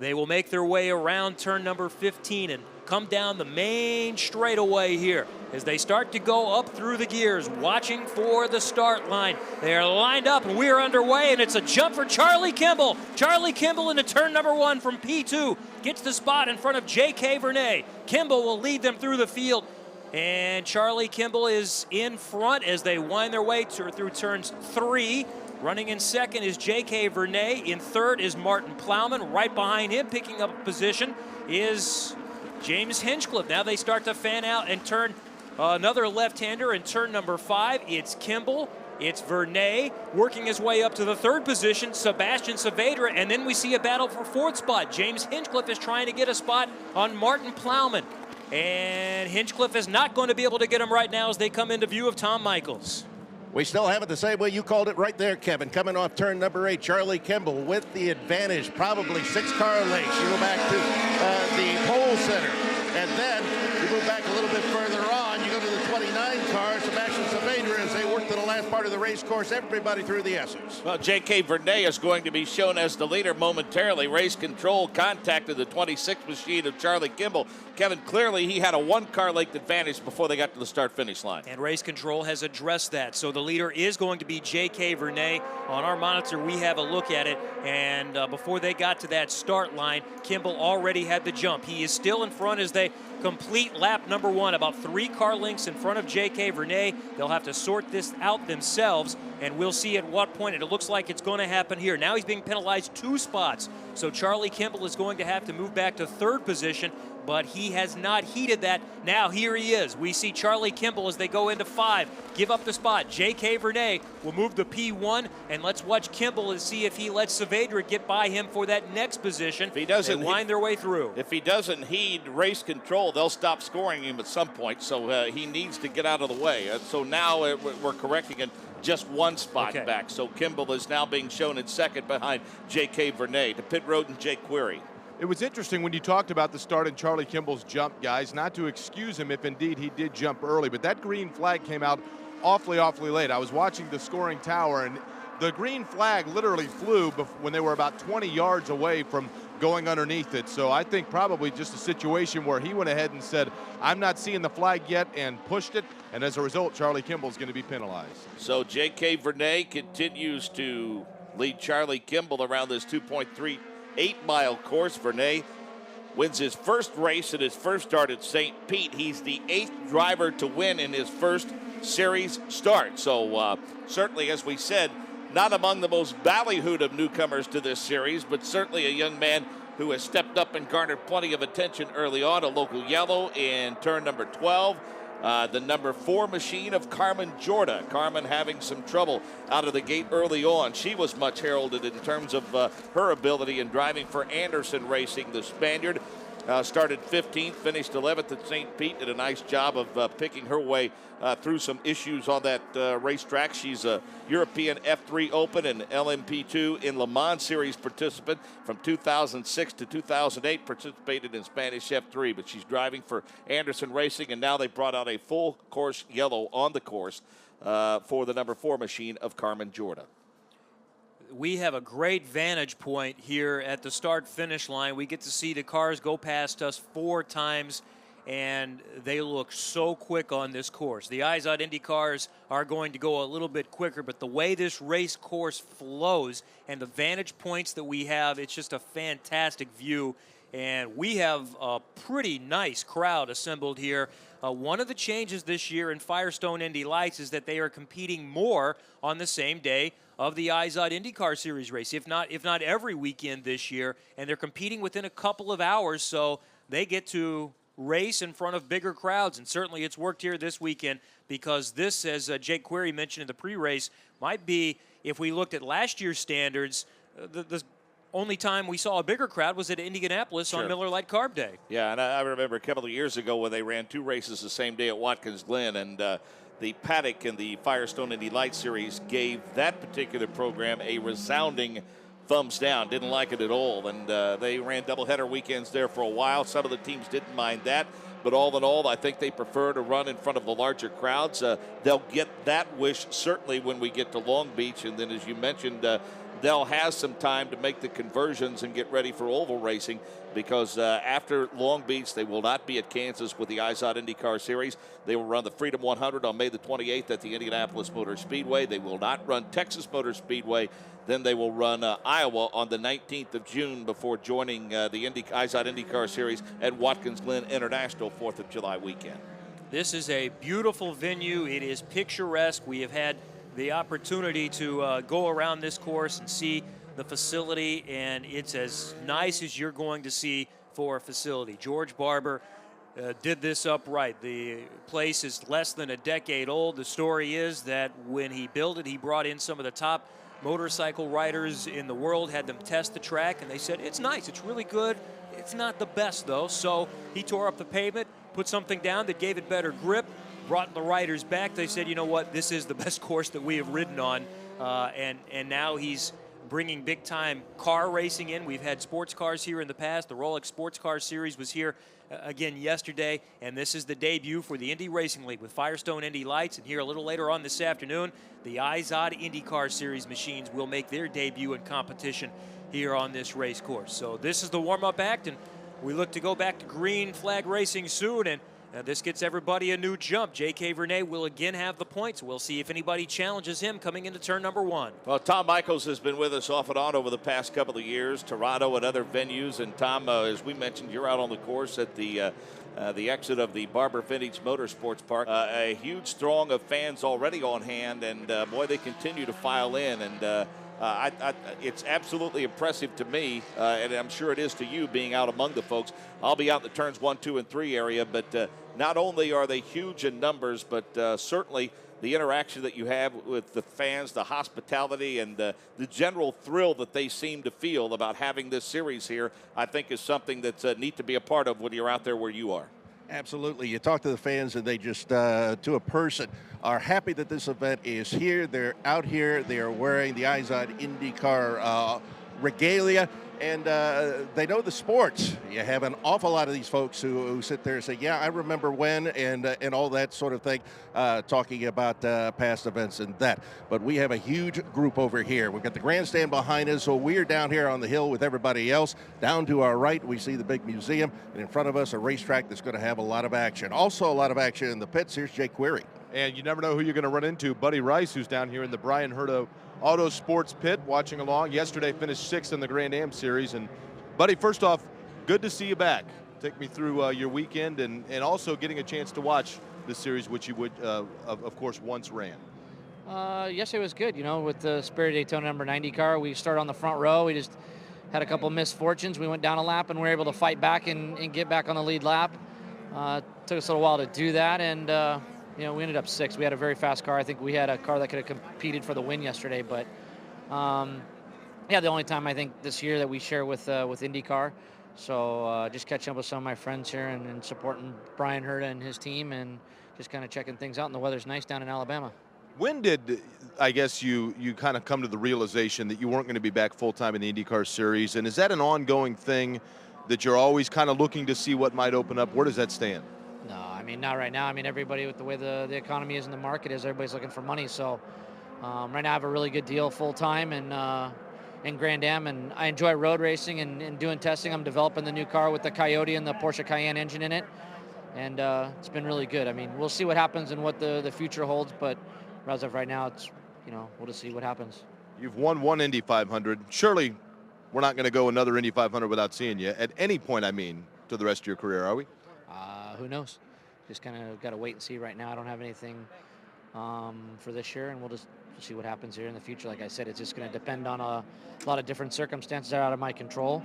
They will make their way around turn number 15 and come down the main straightaway here as they start to go up through the gears, watching for the start line. They are lined up and we are underway, and it's a jump for Charlie Kimball. Charlie Kimball into turn number 1 from P2 gets the spot in front of J.K. Vernay. Kimball will lead them through the field, and Charlie Kimball is in front as they wind their way through turns 3. Running in second is J.K. Vernay. In third is Martin Plowman. Right behind him, picking up a position, is James Hinchcliffe. Now they start to fan out and turn another left-hander in turn number 5. It's Kimball. It's Vernay working his way up to the third position, Sebastian Saavedra, and then we see a battle for fourth spot. James Hinchcliffe is trying to get a spot on Martin Plowman, and Hinchcliffe is not going to be able to get him right now as they come into view of Tom Michaels. We still have it the same way you called it right there, Kevin. Coming off turn number 8, Charlie Kimball with the advantage, probably 6-car lengths. You go back to the pole center, and then you move back a little bit further on. You go to the 29 car, Sebastian Saavedra, as they work to the last part of the race course. Everybody through the S's. Well, J.K. Vernay is going to be shown as the leader momentarily. Race control contacted the 26 machine of Charlie Kimball. Kevin, clearly he had a 1-car length advantage before they got to the start-finish line. And race control has addressed that. So the leader is going to be J.K. Vernay. On our monitor, we have a look at it. And before they got to that start line, Kimball already had the jump. He is still in front as they complete lap number 1, about 3 car lengths in front of J.K. Vernay. They'll have to sort this out themselves, and we'll see at what point. And it looks like it's going to happen here. Now he's being penalized 2 spots. So Charlie Kimball is going to have to move back to third position, but he has not heeded that. Now here he is. We see Charlie Kimball as they go into 5, give up the spot. J.K. Vernay will move to P1, and let's watch Kimball and see if he lets Saavedra get by him for that next position. If he doesn't, they wind their way through. If he doesn't heed race control, they'll stop scoring him at some point, so he needs to get out of the way. So now we're correcting it. Just 1 spot back. So Kimball is now being shown in second behind J.K. Vernay. To pit road and Jake Query. It was interesting when you talked about the start in Charlie Kimball's jump, guys, not to excuse him if indeed he did jump early, but that green flag came out awfully late. I was watching the scoring tower, and the green flag literally flew when they were about 20 yards away from going underneath it. So I think probably just a situation where he went ahead and said, I'm not seeing the flag yet, and pushed it. And as a result, Charlie Kimball's going to be penalized. So J.K. Vernay continues to lead Charlie Kimball around this 2.38-mile course. Vernay wins his first race at his first start at St. Pete. He's the 8th driver to win in his first series start. So certainly, as we said, not among the most ballyhooed of newcomers to this series, but certainly a young man who has stepped up and garnered plenty of attention early on. A local yellow in turn number 12. The number 4 machine of Carmen Jorda. Carmen having some trouble out of the gate early on. She was much heralded in terms of her ability in driving for Anderson Racing. The Spaniard started 15th, finished 11th at St. Pete. Did a nice job of picking her way through some issues on that racetrack. She's a European F3 Open and LMP2 in Le Mans Series participant from 2006 to 2008. Participated in Spanish F3, but she's driving for Anderson Racing, and now they brought out a full course yellow on the course for the number 4 machine of Carmen Jorda. We have a great vantage point here at the start-finish line. We get to see the cars go past us 4 times, and they look so quick on this course. The IZOD Indy cars are going to go a little bit quicker, but the way this race course flows and the vantage points that we have, it's just a fantastic view. And we have a pretty nice crowd assembled here. One of the changes this year in Firestone Indy Lights is that they are competing more on the same day of the IZOD IndyCar Series race, if not every weekend this year. And they're competing within a couple of hours, so they get to race in front of bigger crowds. And certainly it's worked here this weekend, because this, as Jake Query mentioned in the pre-race, might be, if we looked at last year's standards, the only time we saw a bigger crowd was at Indianapolis on Miller Lite Carb Day. Yeah, and I remember a couple of years ago when they ran 2 races the same day at Watkins Glen, and the Paddock and the Firestone Indy Lights Series gave that particular program a resounding thumbs down. Didn't like it at all, and they ran doubleheader weekends there for a while. Some of the teams didn't mind that, but all in all, I think they prefer to run in front of the larger crowds. They'll get that wish certainly when we get to Long Beach, and then, as you mentioned, they'll have some time to make the conversions and get ready for oval racing, because after Long Beach, they will not be at Kansas with the IZOD IndyCar Series. They will run the Freedom 100 on May the 28th at the Indianapolis Motor Speedway. They will not run Texas Motor Speedway. Then they will run Iowa on the 19th of June before joining the IZOD IndyCar Series at Watkins Glen International 4th of July weekend. This is a beautiful venue. It is picturesque. We have had the opportunity to go around this course and see the facility, and it's as nice as you're going to see for a facility. George Barber did this up right. The place is less than a decade old. The story is that when he built it, he brought in some of the top motorcycle riders in the world, had them test the track, and they said, it's nice, it's really good. It's not the best, though. So he tore up the pavement, put something down that gave it better grip, brought the riders back. They said, you know what, this is the best course that we have ridden on, and now he's bringing big-time car racing in. We've had sports cars here in the past. The Rolex Sports Car Series was here again yesterday, and this is the debut for the Indy Racing League with Firestone Indy Lights. And here a little later on this afternoon, the IZOD IndyCar Series machines will make their debut in competition here on this race course. So this is the warm-up act, and we look to go back to green flag racing soon, and this gets everybody a new jump. J.K. Vernet will again have the points. We'll see if anybody challenges him coming into turn number 1. Well, Tom Michaels has been with us off and on over the past couple of years, Toronto and other venues. And Tom, as we mentioned, you're out on the course at the exit of the Barber Motorsports Park. A huge throng of fans already on hand, and boy, they continue to file in. And it's absolutely impressive to me, and I'm sure it is to you being out among the folks. I'll be out in the turns 1, 2, and 3 area, but not only are they huge in numbers, but certainly the interaction that you have with the fans, the hospitality, and the general thrill that they seem to feel about having this series here, I think is something that's neat to be a part of when you're out there where you are. Absolutely. You talk to the fans, and they just, to a person, are happy that this event is here. They're out here. They are wearing the IZOD IndyCar regalia, and they know the sports. You have an awful lot of these folks who sit there and say, yeah, I remember when, and all that sort of thing, talking about past events and that. But we have a huge group over here. We've got the grandstand behind us, so we're down here on the hill with everybody else. Down to our right, we see the big museum, and in front of us, a racetrack that's going to have a lot of action. Also a lot of action in the pits. Here's Jake Query. And you never know who you're going to run into. Buddy Rice, who's down here in the Brian Herta Auto Sports Pit, watching along. Yesterday finished 6th in the Grand Am Series. And Buddy, first off, good to see you back. Take me through your weekend, and also getting a chance to watch the series, which you would, of course, once ran. Yesterday was good. You know, with the Spirit Daytona number 90 car, we started on the front row. We just had a couple misfortunes. We went down a lap, and we were able to fight back and get back on the lead lap. Took us a little while to do that, and you know, we ended up 6th. We had a very fast car. I think we had a car that could have competed for the win yesterday. But yeah, the only time I think this year that we share with IndyCar. So just catching up with some of my friends here and supporting Brian Herta and his team, and just kind of checking things out. And the weather's nice down in Alabama. When did, I guess, you kind of come to the realization that you weren't going to be back full-time in the IndyCar Series? And is that an ongoing thing that you're always kind of looking to see what might open up? Where does that stand? No, I mean, not right now. I mean, everybody, with the way the economy is in the market, is everybody's looking for money. So right now I have a really good deal full-time in Grand Am, and I enjoy road racing and doing testing. I'm developing the new car with the Coyote and the Porsche Cayenne engine in it, and it's been really good. I mean, we'll see what happens and what the future holds, but as of right now, it's, you know, we'll just see what happens. You've won one Indy 500. Surely we're not going to go another Indy 500 without seeing you at any point, I mean, to the rest of your career, are we? Who knows? Just kind of got to wait and see right now. I don't have anything for this year, and we'll just see what happens here in the future. Like I said, it's just going to depend on a lot of different circumstances that are out of my control,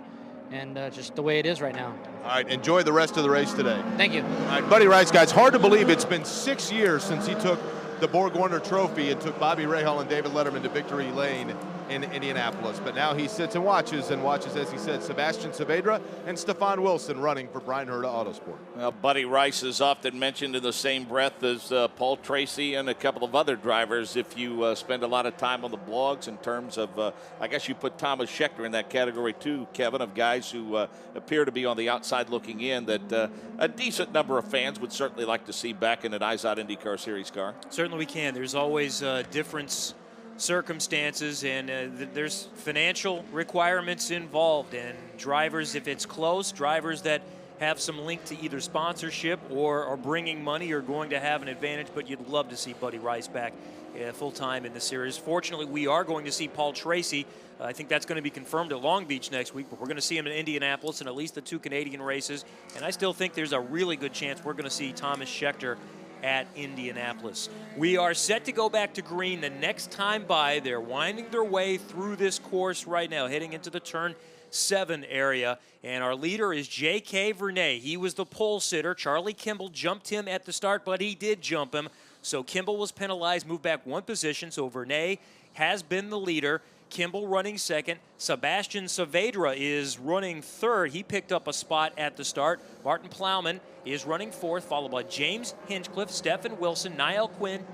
and just the way it is right now. All right, enjoy the rest of the race today. Thank you. All right, Buddy Rice, guys, hard to believe it's been 6 years since he took the Borg Warner Trophy and took Bobby Rahal and David Letterman to victory lane in Indianapolis. But now he sits and watches, as he said, Sebastian Saavedra and Stefan Wilson running for Brian Herta Autosport. Well, Buddy Rice is often mentioned in the same breath as Paul Tracy and a couple of other drivers. If you spend a lot of time on the blogs in terms of, I guess you put Thomas Scheckter in that category too, Kevin, of guys who appear to be on the outside looking in, that a decent number of fans would certainly like to see back in an IZOD IndyCar Series car. Certainly we can. There's always a difference circumstances, and there's financial requirements involved, and drivers, if it's close, drivers that have some link to either sponsorship or are bringing money are going to have an advantage, but you'd love to see Buddy Rice back full-time in the series. Fortunately, we are going to see Paul Tracy. I think that's going to be confirmed at Long Beach next week, but we're going to see him in Indianapolis in at least the 2 Canadian races, and I still think there's a really good chance we're going to see Thomas Scheckter at Indianapolis. We are set to go back to green the next time by. They're winding their way through this course right now, heading into the turn 7 area, and our leader is J.K. Vernay. He was the pole sitter. Charlie Kimball jumped him at the start, but he did jump him, so Kimball was penalized, moved back 1 position, so Vernay has been the leader. Kimball running second. Sebastian Saavedra is running third. He picked up a spot at the start. Martin Plowman is running fourth, followed by James Hinchcliffe, Stephen Wilson, Niall Quinn,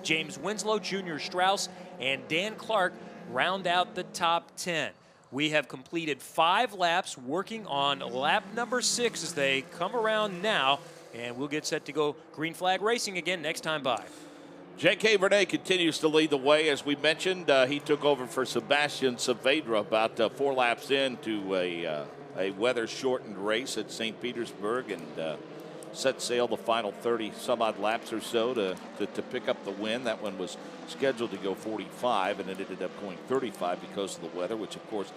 James Winslow, Junior Strauss, and Dan Clark round out the top 10. We have completed 5 laps, working on lap number 6 as they come around now, and we'll get set to go green flag racing again next time by. J.K. Vernay continues to lead the way. As we mentioned, he took over for Sebastian Saavedra about 4 laps into a weather-shortened race at St. Petersburg, and set sail the final 30-some-odd laps or so to pick up the win. That one was scheduled to go 45, and it ended up going 35 because of the weather, which, of course,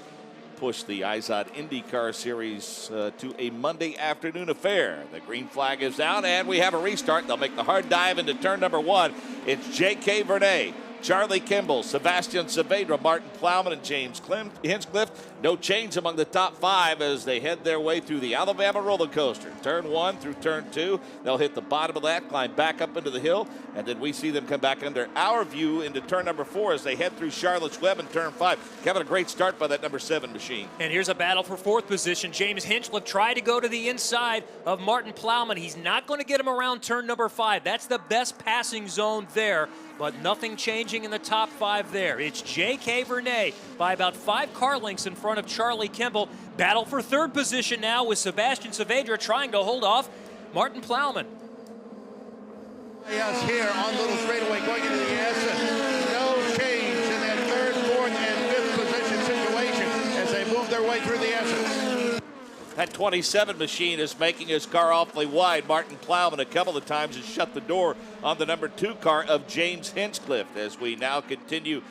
pushed the IZOD IndyCar Series to a Monday afternoon affair. The green flag is out, and we have a restart. They'll make the hard dive into turn number 1. It's J.K. Vernay, Charlie Kimball, Sebastian Saavedra, Martin Plowman, and James Hinchcliffe. No change among the top 5 as they head their way through the Alabama roller coaster. Turn 1 through turn 2. They'll hit the bottom of that, climb back up into the hill, and then we see them come back under our view into turn number 4 as they head through Charlotte's Web in turn 5. Kevin, a great start by that number 7 machine. And here's a battle for 4th position. James Hinchcliffe tried to go to the inside of Martin Plowman. He's not going to get him around turn number 5. That's the best passing zone there, but nothing changing in the top 5 there. It's J.K. Vernay by about 5 car lengths in front of Charlie Kimball. Battle for 3rd position now with Sebastian Saavedra trying to hold off Martin Plowman. Yes, here on Little Straightaway going into the S. No change in that 3rd, 4th, and 5th position situation as they move their way through the S. That 27 machine is making his car awfully wide. Martin Plowman a couple of times has shut the door on the number 2 car of James Hinchcliffe as we now continue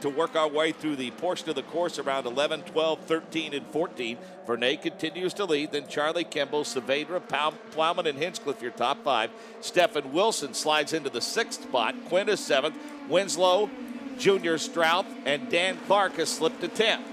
to work our way through the portion of the course around 11, 12, 13, and 14. Vernay continues to lead, then Charlie Kimball, Saavedra, Plowman, and Hinchcliffe, your top 5. Stephen Wilson slides into the 6th spot. Quinn is 7th. Winslow, Junior Strauss, and Dan Clark has slipped to 10th.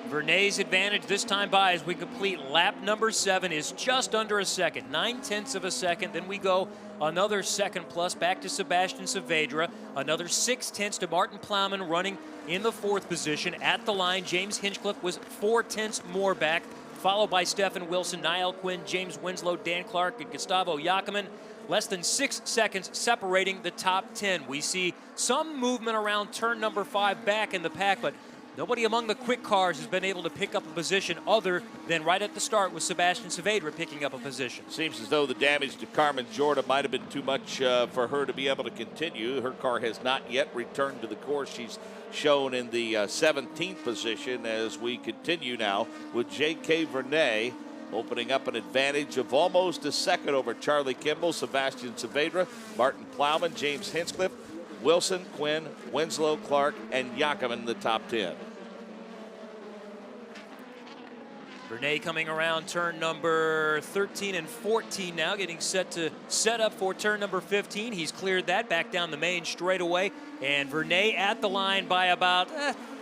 Vernay's advantage this time by as we complete lap number 7 is just under a second, 9/10 of a second. Then we go another second plus back to Sebastian Saavedra, another 6/10 to Martin Plowman running in the 4th position. At the line, James Hinchcliffe was 4/10 more back, followed by Stephen Wilson, Niall Quinn, James Winslow, Dan Clark, and Gustavo Jacquemin. Less than 6 seconds separating the top 10. We see some movement around turn number 5 back in the pack, but nobody among the quick cars has been able to pick up a position other than right at the start with Sebastian Saavedra picking up a position. Seems as though the damage to Carmen Jorda might have been too much for her to be able to continue. Her car has not yet returned to the course. She's shown in the 17th position as we continue now with J.K. Vernay opening up an advantage of almost a second over Charlie Kimball, Sebastian Saavedra, Martin Plowman, James Hinchcliffe, Wilson, Quinn, Winslow, Clark, and Jacquemin in the top 10. Vernay coming around turn number 13 and 14 now, getting set to set up for turn number 15. He's cleared that back down the main straightaway, and Vernay at the line by about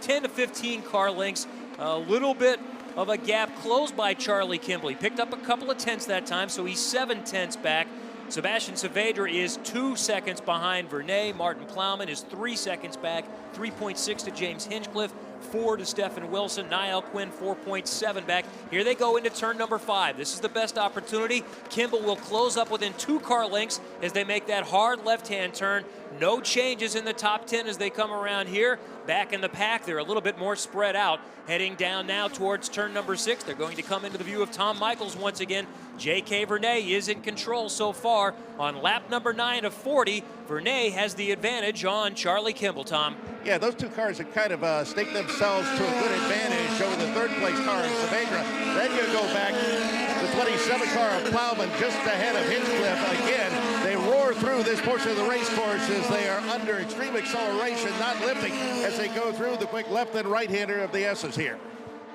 10 to 15 car lengths. A little bit of a gap closed by Charlie Kimball. He picked up a couple of tenths that time, so he's 7/10 back. Sebastian Saavedra is 2 seconds behind Vernay. Martin Plowman is 3 seconds back, 3.6 to James Hinchcliffe, 4 to Stephen Wilson. Niall Quinn, 4.7 back. Here they go into turn number 5. This is the best opportunity. Kimball will close up within 2 car lengths as they make that hard left-hand turn. No changes in the top 10 as they come around here. Back in the pack, they're a little bit more spread out. Heading down now towards turn number 6. They're going to come into the view of Tom Michaels once again. J.K. Vernay is in control so far on lap number 9 of 40. Vernay has the advantage on Charlie Kimball, Tom. Yeah, those two cars have kind of staked themselves to a good advantage over the third-place car in Saavedra. Then you go back, the 27 car of Plowman just ahead of Hinchcliffe. Again, they roar through this portion of the race course as they are under extreme acceleration, not lifting as they go through the quick left and right-hander of the S's here.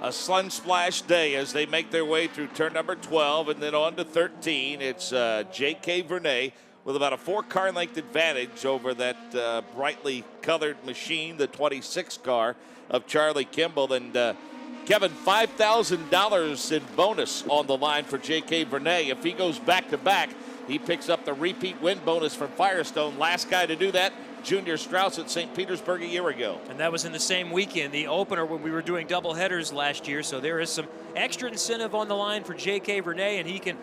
A slung splash day as they make their way through turn number 12 and then on to 13. It's J.K. Vernay with about a 4-car length advantage over that brightly colored machine, the 26 car of Charlie Kimball. And Kevin, $5,000 in bonus on the line for J.K. Vernay. If he goes back-to-back, he picks up the repeat win bonus from Firestone. Last guy to do that, Junior Strauss at St. Petersburg a year ago. And that was in the same weekend, the opener, when we were doing double headers last year. So there is some extra incentive on the line for J.K. Vernay, and he can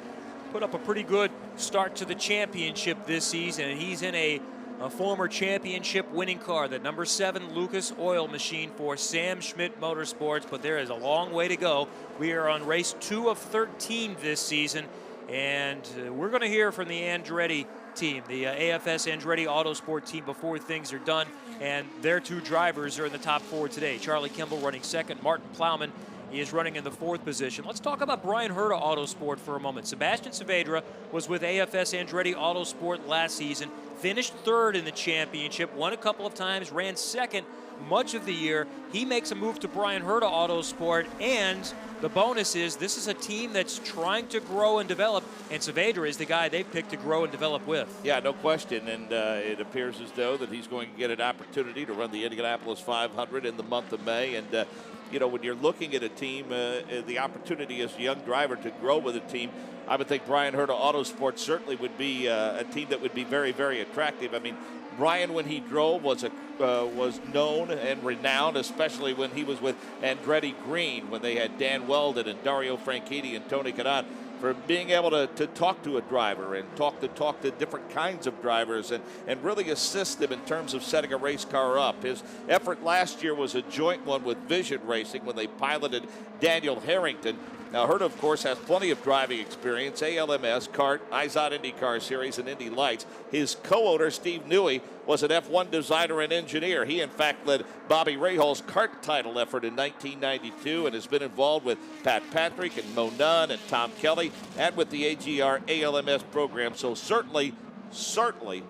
put up a pretty good start to the championship this season. And he's in a former championship winning car, the number 7 Lucas Oil machine for Sam Schmidt Motorsports. But there is a long way to go. We are on race 2 of 13 this season. And we're going to hear from the Andretti team, the AFS Andretti Autosport team, before things are done. And their 2 drivers are in the top 4 today. Charlie Kimball running second. Martin Plowman is running in the 4th position. Let's talk about Brian Herta Autosport for a moment. Sebastian Saavedra was with AFS Andretti Autosport last season, finished 3rd in the championship, won a couple of times, ran 2nd much of the year. He makes a move to Brian Herta Autosport, and the bonus is this is a team that's trying to grow and develop, and Saavedra is the guy they've picked to grow and develop with. Yeah, no question, and it appears as though that he's going to get an opportunity to run the Indianapolis 500 in the month of May. And you know, when you're looking at a team, the opportunity as a young driver to grow with a team, I would think Brian Herta Autosport certainly would be a team that would be very, very attractive. I mean, Brian, when he drove, was known and renowned, especially when he was with Andretti Green, when they had Dan Weldon and Dario Franchitti and Tony Kanaan, for being able to talk to a driver and talk to different kinds of drivers and really assist them in terms of setting a race car up. His effort last year was a joint one with Vision Racing when they piloted Daniel Harrington. Now, Herta, of course, has plenty of driving experience, ALMS, kart, IZOD IndyCar Series, and Indy Lights. His co-owner, Steve Newey, was an F1 designer and engineer. He, in fact, led Bobby Rahal's kart title effort in 1992 and has been involved with Pat Patrick and Mo Nunn and Tom Kelly and with the AGR ALMS program. So certainly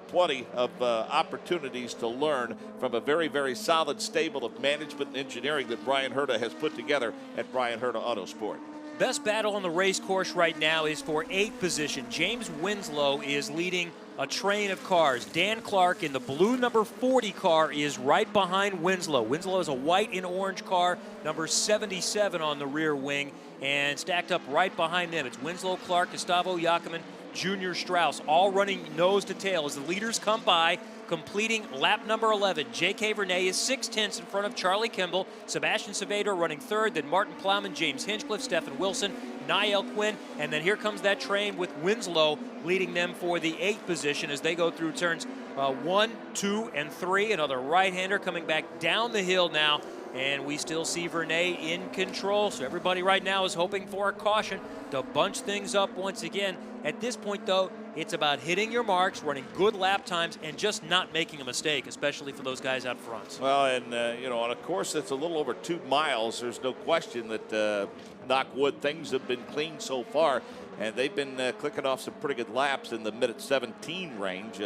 plenty of opportunities to learn from a very, very solid stable of management and engineering that Brian Herta has put together at Brian Herta Autosport. Best battle on the race course right now is for 8th position. James Winslow is leading a train of cars. Dan Clark in the blue number 40 car is right behind Winslow. Winslow is a white and orange car, number 77 on the rear wing, and stacked up right behind them. It's Winslow, Clark, Gustavo Yakiman, Junior Strauss, all running nose to tail as the leaders come by, completing lap number 11. J.K. Vernay is 6/10 in front of Charlie Kimball. Sebastian Saavedra running 3rd, then Martin Plowman, James Hinchcliffe, Stephen Wilson, Niall Quinn, and then here comes that train with Winslow leading them for the 8th position as they go through turns 1, 2, and 3. Another right-hander coming back down the hill now, and we still see Vernay in control. So everybody right now is hoping for a caution to bunch things up once again. At this point, though, it's about hitting your marks, running good lap times, and just not making a mistake, especially for those guys out front. Well, and, you know, on a course that's a little over 2 miles, there's no question that, knock wood, things have been clean so far, and they've been clicking off some pretty good laps in the minute 17 range.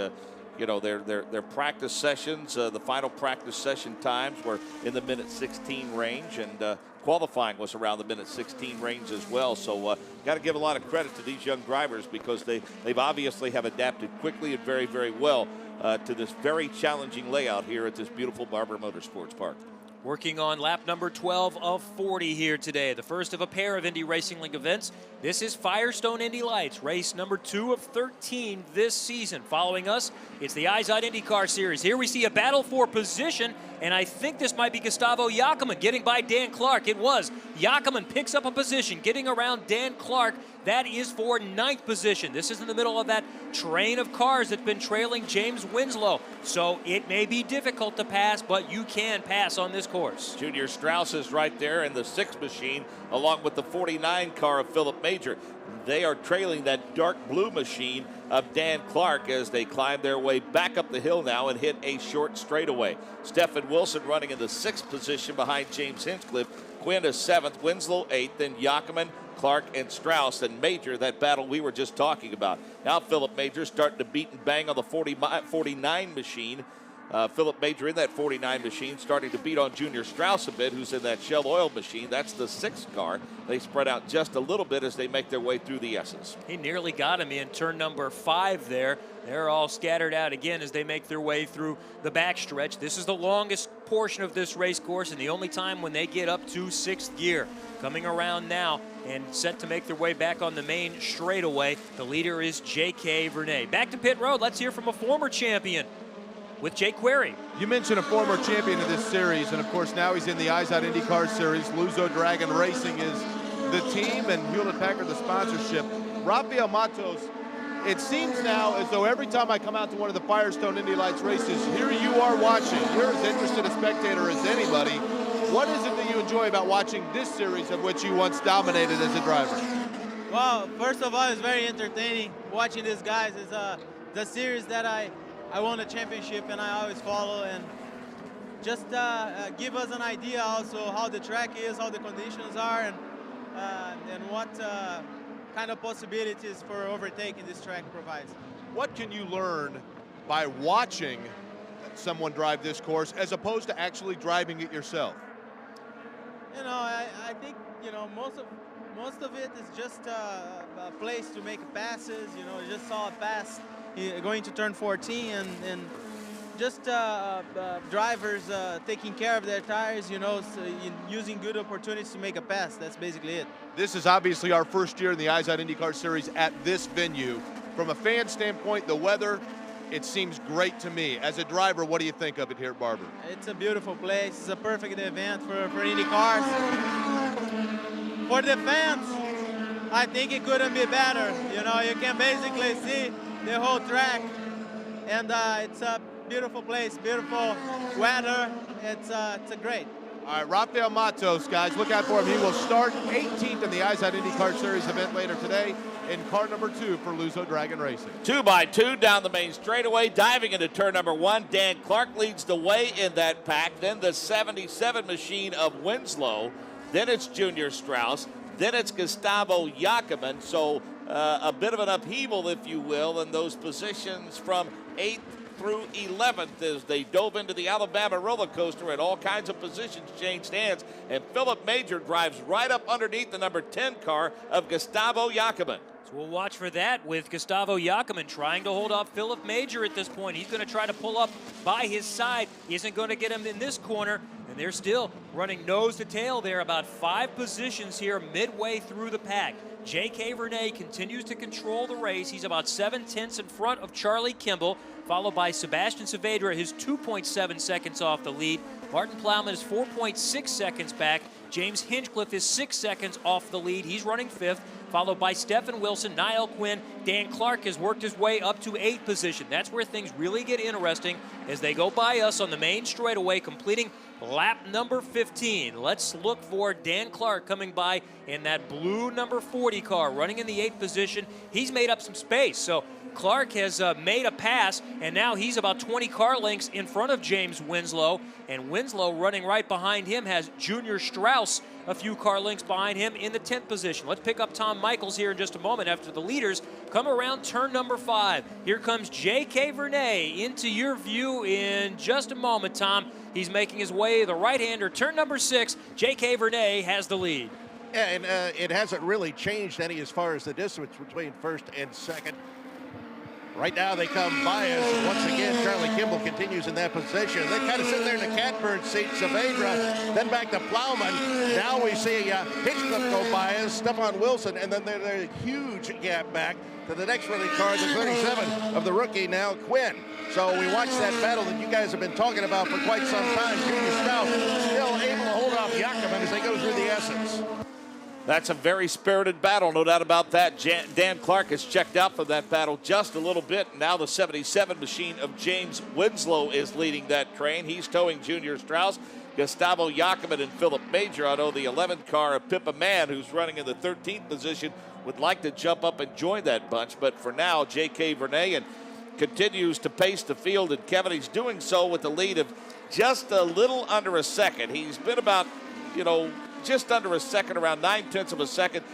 You know, their practice sessions, the final practice session times were in the minute 16 range, and qualifying was around the minute 16 range as well. So got to give a lot of credit to these young drivers because they've obviously have adapted quickly and very, very well to this very challenging layout here at this beautiful Barber Motorsports Park. Working on lap number 12 of 40 here today, the first of a pair of Indy Racing League events. This is Firestone Indy Lights, race number 2 of 13 this season. Following us, it's the IZOD IndyCar Series. Here we see a battle for position and I think this might be Gustavo Jacquemin getting by Dan Clark. It was. Jacquemin picks up a position, getting around Dan Clark. That is for 9th position. This is in the middle of that train of cars that's been trailing James Winslow. So it may be difficult to pass, but you can pass on this course. Junior Strauss is right there in the 6th machine, along with the 49 car of Philip Major. They are trailing that dark blue machine of Dan Clark as they climb their way back up the hill now and hit a short straightaway. Stephen Wilson running in the 6th position behind James Hinchcliffe. Quinn is 7th, Winslow 8th, then Jacquemin, Clark, and Strauss, and Major, that battle we were just talking about. Now Philip Major starting to beat and bang on the 49 machine. Philip Major in that 49 machine, starting to beat on Junior Strauss a bit, who's in that Shell Oil machine. That's the 6th car. They spread out just a little bit as they make their way through the S's. He nearly got him in turn number 5 there. They're all scattered out again as they make their way through the backstretch. This is the longest portion of this race course and the only time when they get up to 6th gear. Coming around now and set to make their way back on the main straightaway. The leader is J.K. Vernay. Back to pit road. Let's hear from a former champion with Jake Query. You mentioned a former champion of this series, and of course now he's in the Eyes Out IndyCar Series. Luzo Dragon Racing is the team, and Hewlett-Packard the sponsorship. Rafael Matos, it seems now as though every time I come out to one of the Firestone Indy Lights races, here you are watching. You're as interested a spectator as anybody. What is it that you enjoy about watching this series of which you once dominated as a driver? Well, first of all, it's very entertaining watching these guys. It's the series that I won a championship and I always follow, and just give us an idea also how the track is, how the conditions are, and what kind of possibilities for overtaking this track provides. What can you learn by watching someone drive this course as opposed to actually driving it yourself? You know, I think, you know, most of it is just a place to make passes. You know, you just saw a pass going to turn 14, and just drivers taking care of their tires, you know, so using good opportunities to make a pass. That's basically it. This is obviously our first year in the Eyes Out IndyCar Series at this venue. From a fan standpoint, the weather, it seems great to me. As a driver, what do you think of it here at Barber? It's a beautiful place. It's a perfect event for Indy cars. For the fans, I think it couldn't be better. You know, you can basically see the whole track, and it's a beautiful place, beautiful weather. It's a great. All right, Rafael Matos, guys, look out for him. He will start 18th in the Eyes Out IndyCar Series event later today in car number 2 for Luzo Dragon Racing. 2x2 down the main straightaway, diving into turn number 1. Dan Clark leads the way in that pack. Then the 77 machine of Winslow. Then it's Junior Strauss. Then it's Gustavo Jacquemin. So a bit of an upheaval, if you will, in those positions from 8th through 11th as they dove into the Alabama roller coaster, and all kinds of positions changed hands. And Philip Major drives right up underneath the number 10 car of Gustavo Jacquemin. So we'll watch for that with Gustavo Jacquemin trying to hold off Philip Major at this point. He's going to try to pull up by his side. He isn't going to get him in this corner. And they're still running nose to tail there, about 5 positions here midway through the pack. J.K. Vernay continues to control the race. He's about 7/10 in front of Charlie Kimball, followed by Sebastian Saavedra, his 2.7 seconds off the lead. Martin Plowman is 4.6 seconds back. James Hinchcliffe is 6 seconds off the lead. He's running 5th, followed by Stephen Wilson, Niall Quinn. Dan Clark has worked his way up to 8th position. That's where things really get interesting as they go by us on the main straightaway, completing lap number 15. Let's look for Dan Clark coming by in that blue number 40 car, running in the 8th position. He's made up some space, so Clark has made a pass, and now he's about 20 car lengths in front of James Winslow, and Winslow running right behind him has Junior Strauss a few car lengths behind him in the 10th position. Let's pick up Tom Michaels here in just a moment after the leaders come around turn number 5. Here comes J.K. Vernay into your view in just a moment, Tom. He's making his way the right-hander. Turn number 6, J.K. Vernay has the lead. Yeah, and it hasn't really changed any as far as the distance between first and second. Right now they come by us. Once again, Charlie Kimball continues in that position. They kind of sit there in the catbird seat. Saavedra, then back to Plowman. Now we see Hitchcock go by us, Stefan Wilson, and then there's a huge gap back to the next running car, the 37 of the rookie now, Quinn. So we watched that battle that you guys have been talking about for quite some time. Junior Strauss still able to hold off Jakob as they go through the Essence. That's a very spirited battle, no doubt about that. Dan Clark has checked out from that battle just a little bit. Now the 77 machine of James Winslow is leading that train. He's towing Junior Strauss, Gustavo Jacobin, and Philip Major. I know the 11th car of Pippa Mann, who's running in the 13th position, would like to jump up and join that bunch. But for now, J.K. Vernet continues to pace the field, and Kevin, he's doing so with the lead of just a little under a second. He's been about, just under a second, around 9/10 of a second,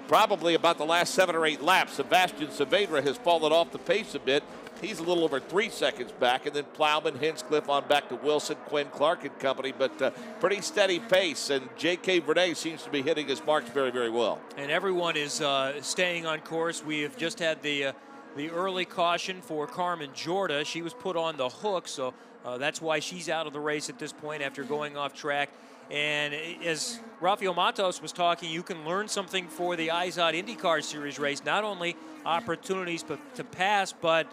probably about the last 7 or 8 laps. Sebastian Saavedra has fallen off the pace a bit. He's a little over 3 seconds back, and then Plowman, Hinchcliffe on back to Wilson, Quinn, Clark and company, but pretty steady pace, and J.K. Vernet seems to be hitting his marks very, very well. And everyone is staying on course. We have just had the early caution for Carmen Jorda. She was put on the hook, so that's why she's out of the race at this point after going off track. And as Rafael Matos was talking, you can learn something for the Izod IndyCar Series race, not only opportunities to pass, but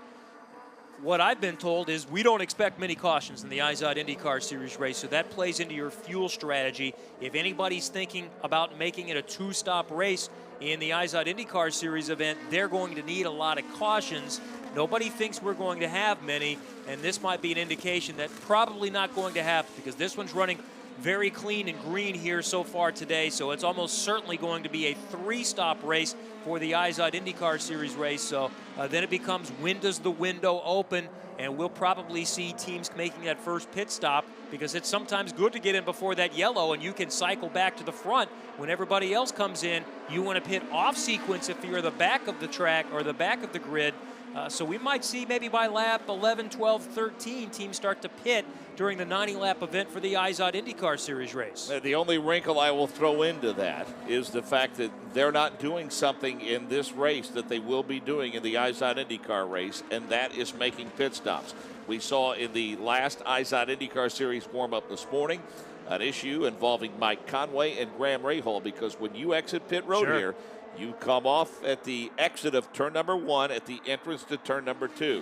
what I've been told is we don't expect many cautions in the Izod IndyCar Series race, so that plays into your fuel strategy. If anybody's thinking about making it a 2-stop race in the Izod IndyCar Series event, they're going to need a lot of cautions. Nobody thinks we're going to have many, and this might be an indication that probably not going to happen, because this one's running very clean and green here so far today, so it's almost certainly going to be a 3-stop race for the Izod IndyCar Series race. So then it becomes, when does the window open? And we'll probably see teams making that first pit stop, because it's sometimes good to get in before that yellow and you can cycle back to the front when everybody else comes in. You want to pit off sequence if you're the back of the track or the back of the grid. So we might see maybe by lap 11, 12, 13, teams start to pit during the 90-lap event for the Izod IndyCar Series race. The only wrinkle I will throw into that is the fact that they're not doing something in this race that they will be doing in the Izod IndyCar race, and that is making pit stops. We saw in the last Izod IndyCar Series warm-up this morning an issue involving Mike Conway and Graham Rahal, because when you exit pit road here, you come off at the exit of turn number 1 at the entrance to turn number 2.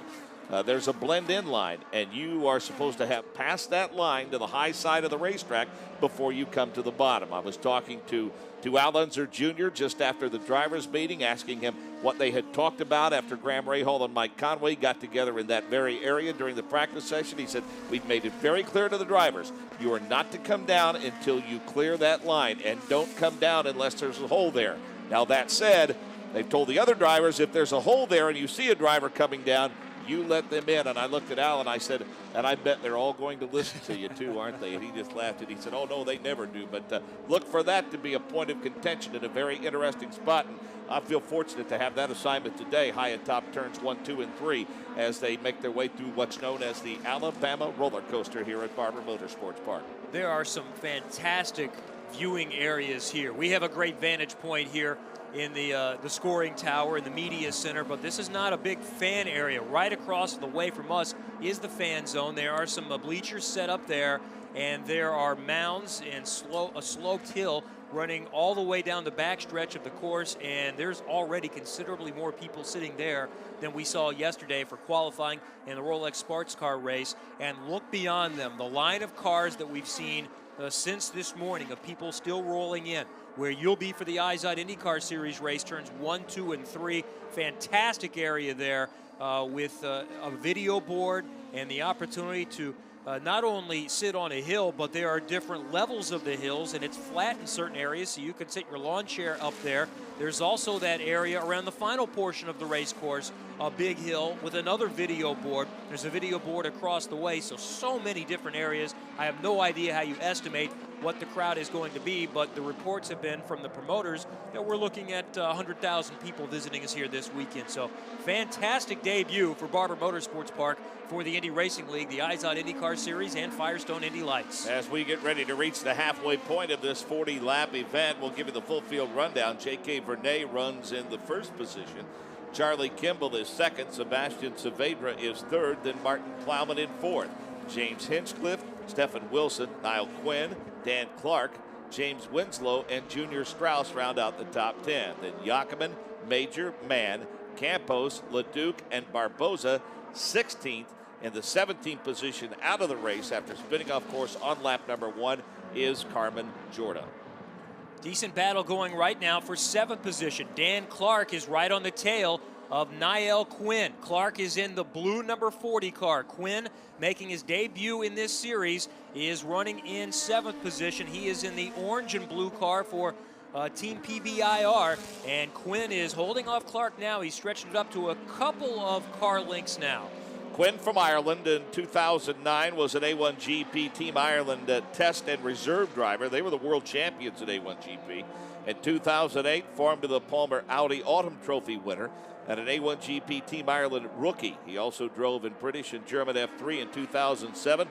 There's a blend-in line, and you are supposed to have passed that line to the high side of the racetrack before you come to the bottom. I was talking to Al Unser Jr. just after the drivers' meeting, asking him what they had talked about after Graham Rahal and Mike Conway got together in that very area during the practice session. He said, we've made it very clear to the drivers, you are not to come down until you clear that line, and don't come down unless there's a hole there. Now, that said, they've told the other drivers, if there's a hole there and you see a driver coming down, you let them in. And I looked at Al and I said, and I bet they're all going to listen to you too, aren't they? And he just laughed and he said, oh, no, they never do. But look for that to be a point of contention in a very interesting spot. And I feel fortunate to have that assignment today, high atop turns 1, 2, and 3, as they make their way through what's known as the Alabama roller coaster here at Barber Motorsports Park. There are some fantastic viewing areas here. We have a great vantage point here in the scoring tower in the media center, but this is not a big fan area. Right across the way from us is the fan zone. There are some bleachers set up there, and there are mounds and a sloped hill running all the way down the back stretch of the course, and there's already considerably more people sitting there than we saw yesterday for qualifying in the Rolex Sports Car race. And look beyond them, the line of cars that we've seen since this morning of people still rolling in. Where you'll be for the Izod IndyCar Series race, turns 1, 2, and 3. Fantastic area there with a video board and the opportunity to not only sit on a hill, but there are different levels of the hills, and it's flat in certain areas, so you can sit your lawn chair up there. There's also that area around the final portion of the race course, a big hill with another video board. There's a video board across the way, so many different areas. I have no idea how you estimate what the crowd is going to be, but the reports have been from the promoters that we're looking at 100,000 people visiting us here this weekend. So fantastic debut for Barber Motorsports Park for the Indy Racing League, the Izod IndyCar Series, and Firestone Indy Lights. As we get ready to reach the halfway point of this 40-lap event, we'll give you the full field rundown. J.K. Vernet runs in the first position. Charlie Kimball is second. Sebastian Saavedra is third. Then Martin Plowman in fourth. James Hinchcliffe, Stephen Wilson, Niall Quinn, Dan Clark, James Winslow, and Junior Strauss round out the top 10. Then Yakiman, Major, Mann, Campos, LeDuc, and Barboza 16th. In the 17th position out of the race after spinning off course on lap number 1 is Carmen Jorda. Decent battle going right now for 7th position. Dan Clark is right on the tail of Niall Quinn. Clark is in the blue number 40 car. Quinn, making his debut in this series, is running in 7th position. He is in the orange and blue car for Team PBIR, and Quinn is holding off Clark now. He's stretched it up to a couple of car lengths now. Quinn from Ireland in 2009 was an A1GP Team Ireland test and reserve driver. They were the world champions at A1GP. In 2008, formed to the Palmer Audi Autumn Trophy winner and an A1GP Team Ireland rookie. He also drove in British and German F3 in 2007,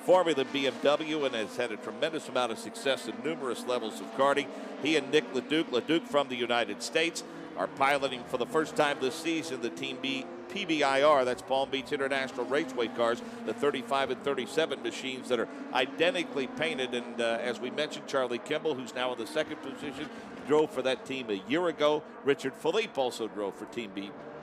Formula BMW, and has had a tremendous amount of success in numerous levels of karting. He and Nick LeDuc from the United States, are piloting for the first time this season the Team PBIR, that's Palm Beach International Raceway cars, the 35 and 37 machines that are identically painted. And as we mentioned, Charlie Kimball, who's now in the 2nd position, drove for that team a year ago. Richard Philippe also drove for Team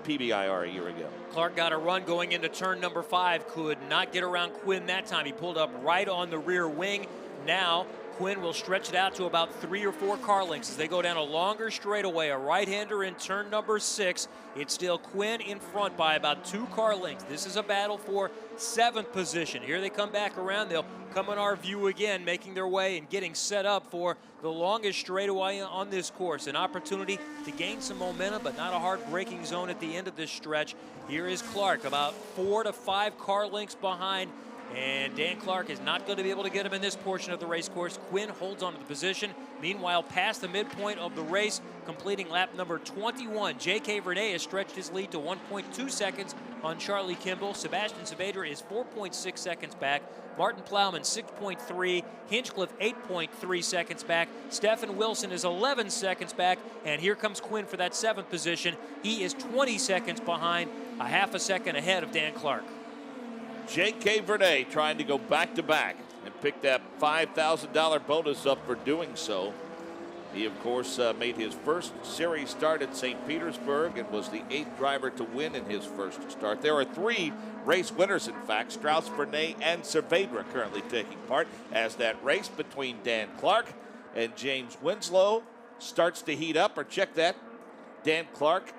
PBIR a year ago. Clark got a run going into turn number 5, could not get around Quinn that time. He pulled up right on the rear wing. Now Quinn will stretch it out to about 3 or 4 car lengths as they go down a longer straightaway. A right-hander in turn number 6. It's still Quinn in front by about 2 car lengths. This is a battle for 7th position. Here they come back around. They'll come in our view again, making their way and getting set up for the longest straightaway on this course. An opportunity to gain some momentum, but not a hard braking zone at the end of this stretch. Here is Clark, about 4 to 5 car lengths behind. And Dan Clark is not going to be able to get him in this portion of the race course. Quinn holds on to the position. Meanwhile, past the midpoint of the race, completing lap number 21, J.K. Vernay has stretched his lead to 1.2 seconds on Charlie Kimball. Sebastian Saavedra is 4.6 seconds back. Martin Plowman, 6.3. Hinchcliffe, 8.3 seconds back. Stephen Wilson is 11 seconds back. And here comes Quinn for that 7th position. He is 20 seconds behind, a half a second ahead of Dan Clark. J.K. Vernay trying to go back-to-back and pick that $5,000 bonus up for doing so. He, of course, made his first series start at St. Petersburg and was the 8th driver to win in his first start. There are 3 race winners, in fact. Strauss, Vernay, and Saavedra currently taking part as that race between Dan Clark and James Winslow starts to heat up. Or check that, Dan Clark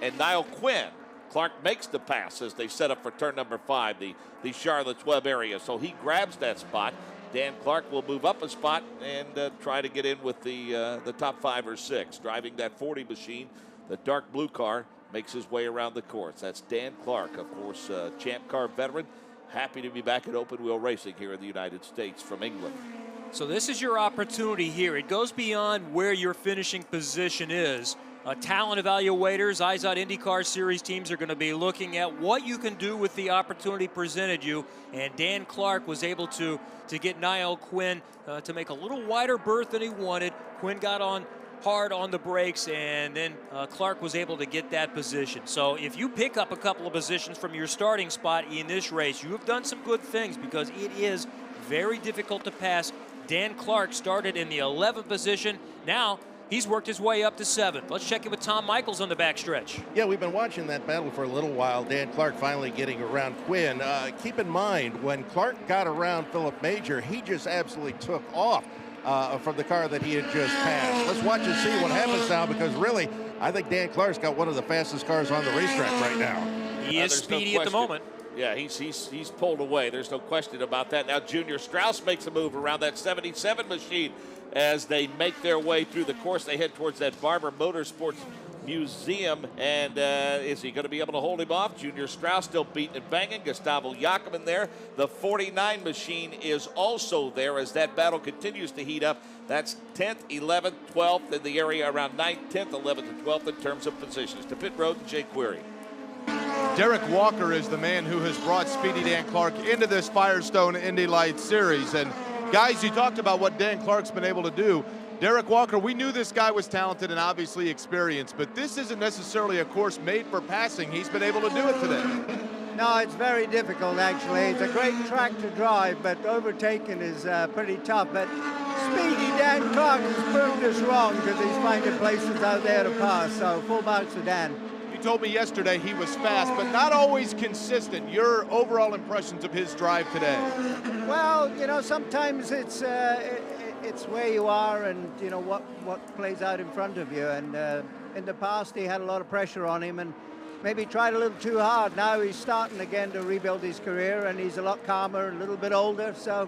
and Niall Quinn. Clark makes the pass as they set up for turn number 5, the Charlotte's Web area. So he grabs that spot. Dan Clark will move up a spot and try to get in with the top 5 or 6. Driving that 40 machine, the dark blue car, makes his way around the course. That's Dan Clark, of course, Champ Car veteran. Happy to be back at open wheel racing here in the United States from England. So this is your opportunity here. It goes beyond where your finishing position is. Talent evaluators, IZOD IndyCar Series teams are going to be looking at what you can do with the opportunity presented you. And Dan Clark was able to get Niall Quinn to make a little wider berth than he wanted. Quinn got on hard on the brakes, and then Clark was able to get that position. So if you pick up a couple of positions from your starting spot in this race, you have done some good things, because it is very difficult to pass. Dan Clark started in the 11th position. Now he's worked his way up to 7th. Let's check in with Tom Michaels on the backstretch. Yeah, we've been watching that battle for a little while. Dan Clark finally getting around Quinn. Keep in mind, when Clark got around Philip Major, he just absolutely took off from the car that he had just passed. Let's watch and see what happens now, because really, I think Dan Clark's got one of the fastest cars on the racetrack right now. He is speedy at the moment. Yeah, he's pulled away. There's no question about that. Now Junior Strauss makes a move around that 77 machine as they make their way through the course. They head towards that Barber Motorsports Museum, and is he going to be able to hold him off? Junior Strauss still beating and banging. Gustavo Yakiman there. The 49 machine is also there as that battle continues to heat up. That's 10th, 11th, 12th in the area around 9th, 10th, 11th, and 12th in terms of positions. To pit road, Jay Query. Derek Walker is the man who has brought Speedy Dan Clark into this Firestone Indy Lights series. And guys, you talked about what Dan Clark's been able to do. Derek Walker, we knew this guy was talented and obviously experienced, but this isn't necessarily a course made for passing. He's been able to do it today. No, it's very difficult, actually. It's a great track to drive, but overtaking is pretty tough. But Speedy Dan Clark has proved us wrong because he's finding places out there to pass. So full marks for Dan. You told me yesterday he was fast, but not always consistent. Your overall impressions of his drive today? Well, you know, sometimes it's where you are and, you know, what plays out in front of you. And in the past, he had a lot of pressure on him and maybe tried a little too hard. Now he's starting again to rebuild his career, and he's a lot calmer, a little bit older. So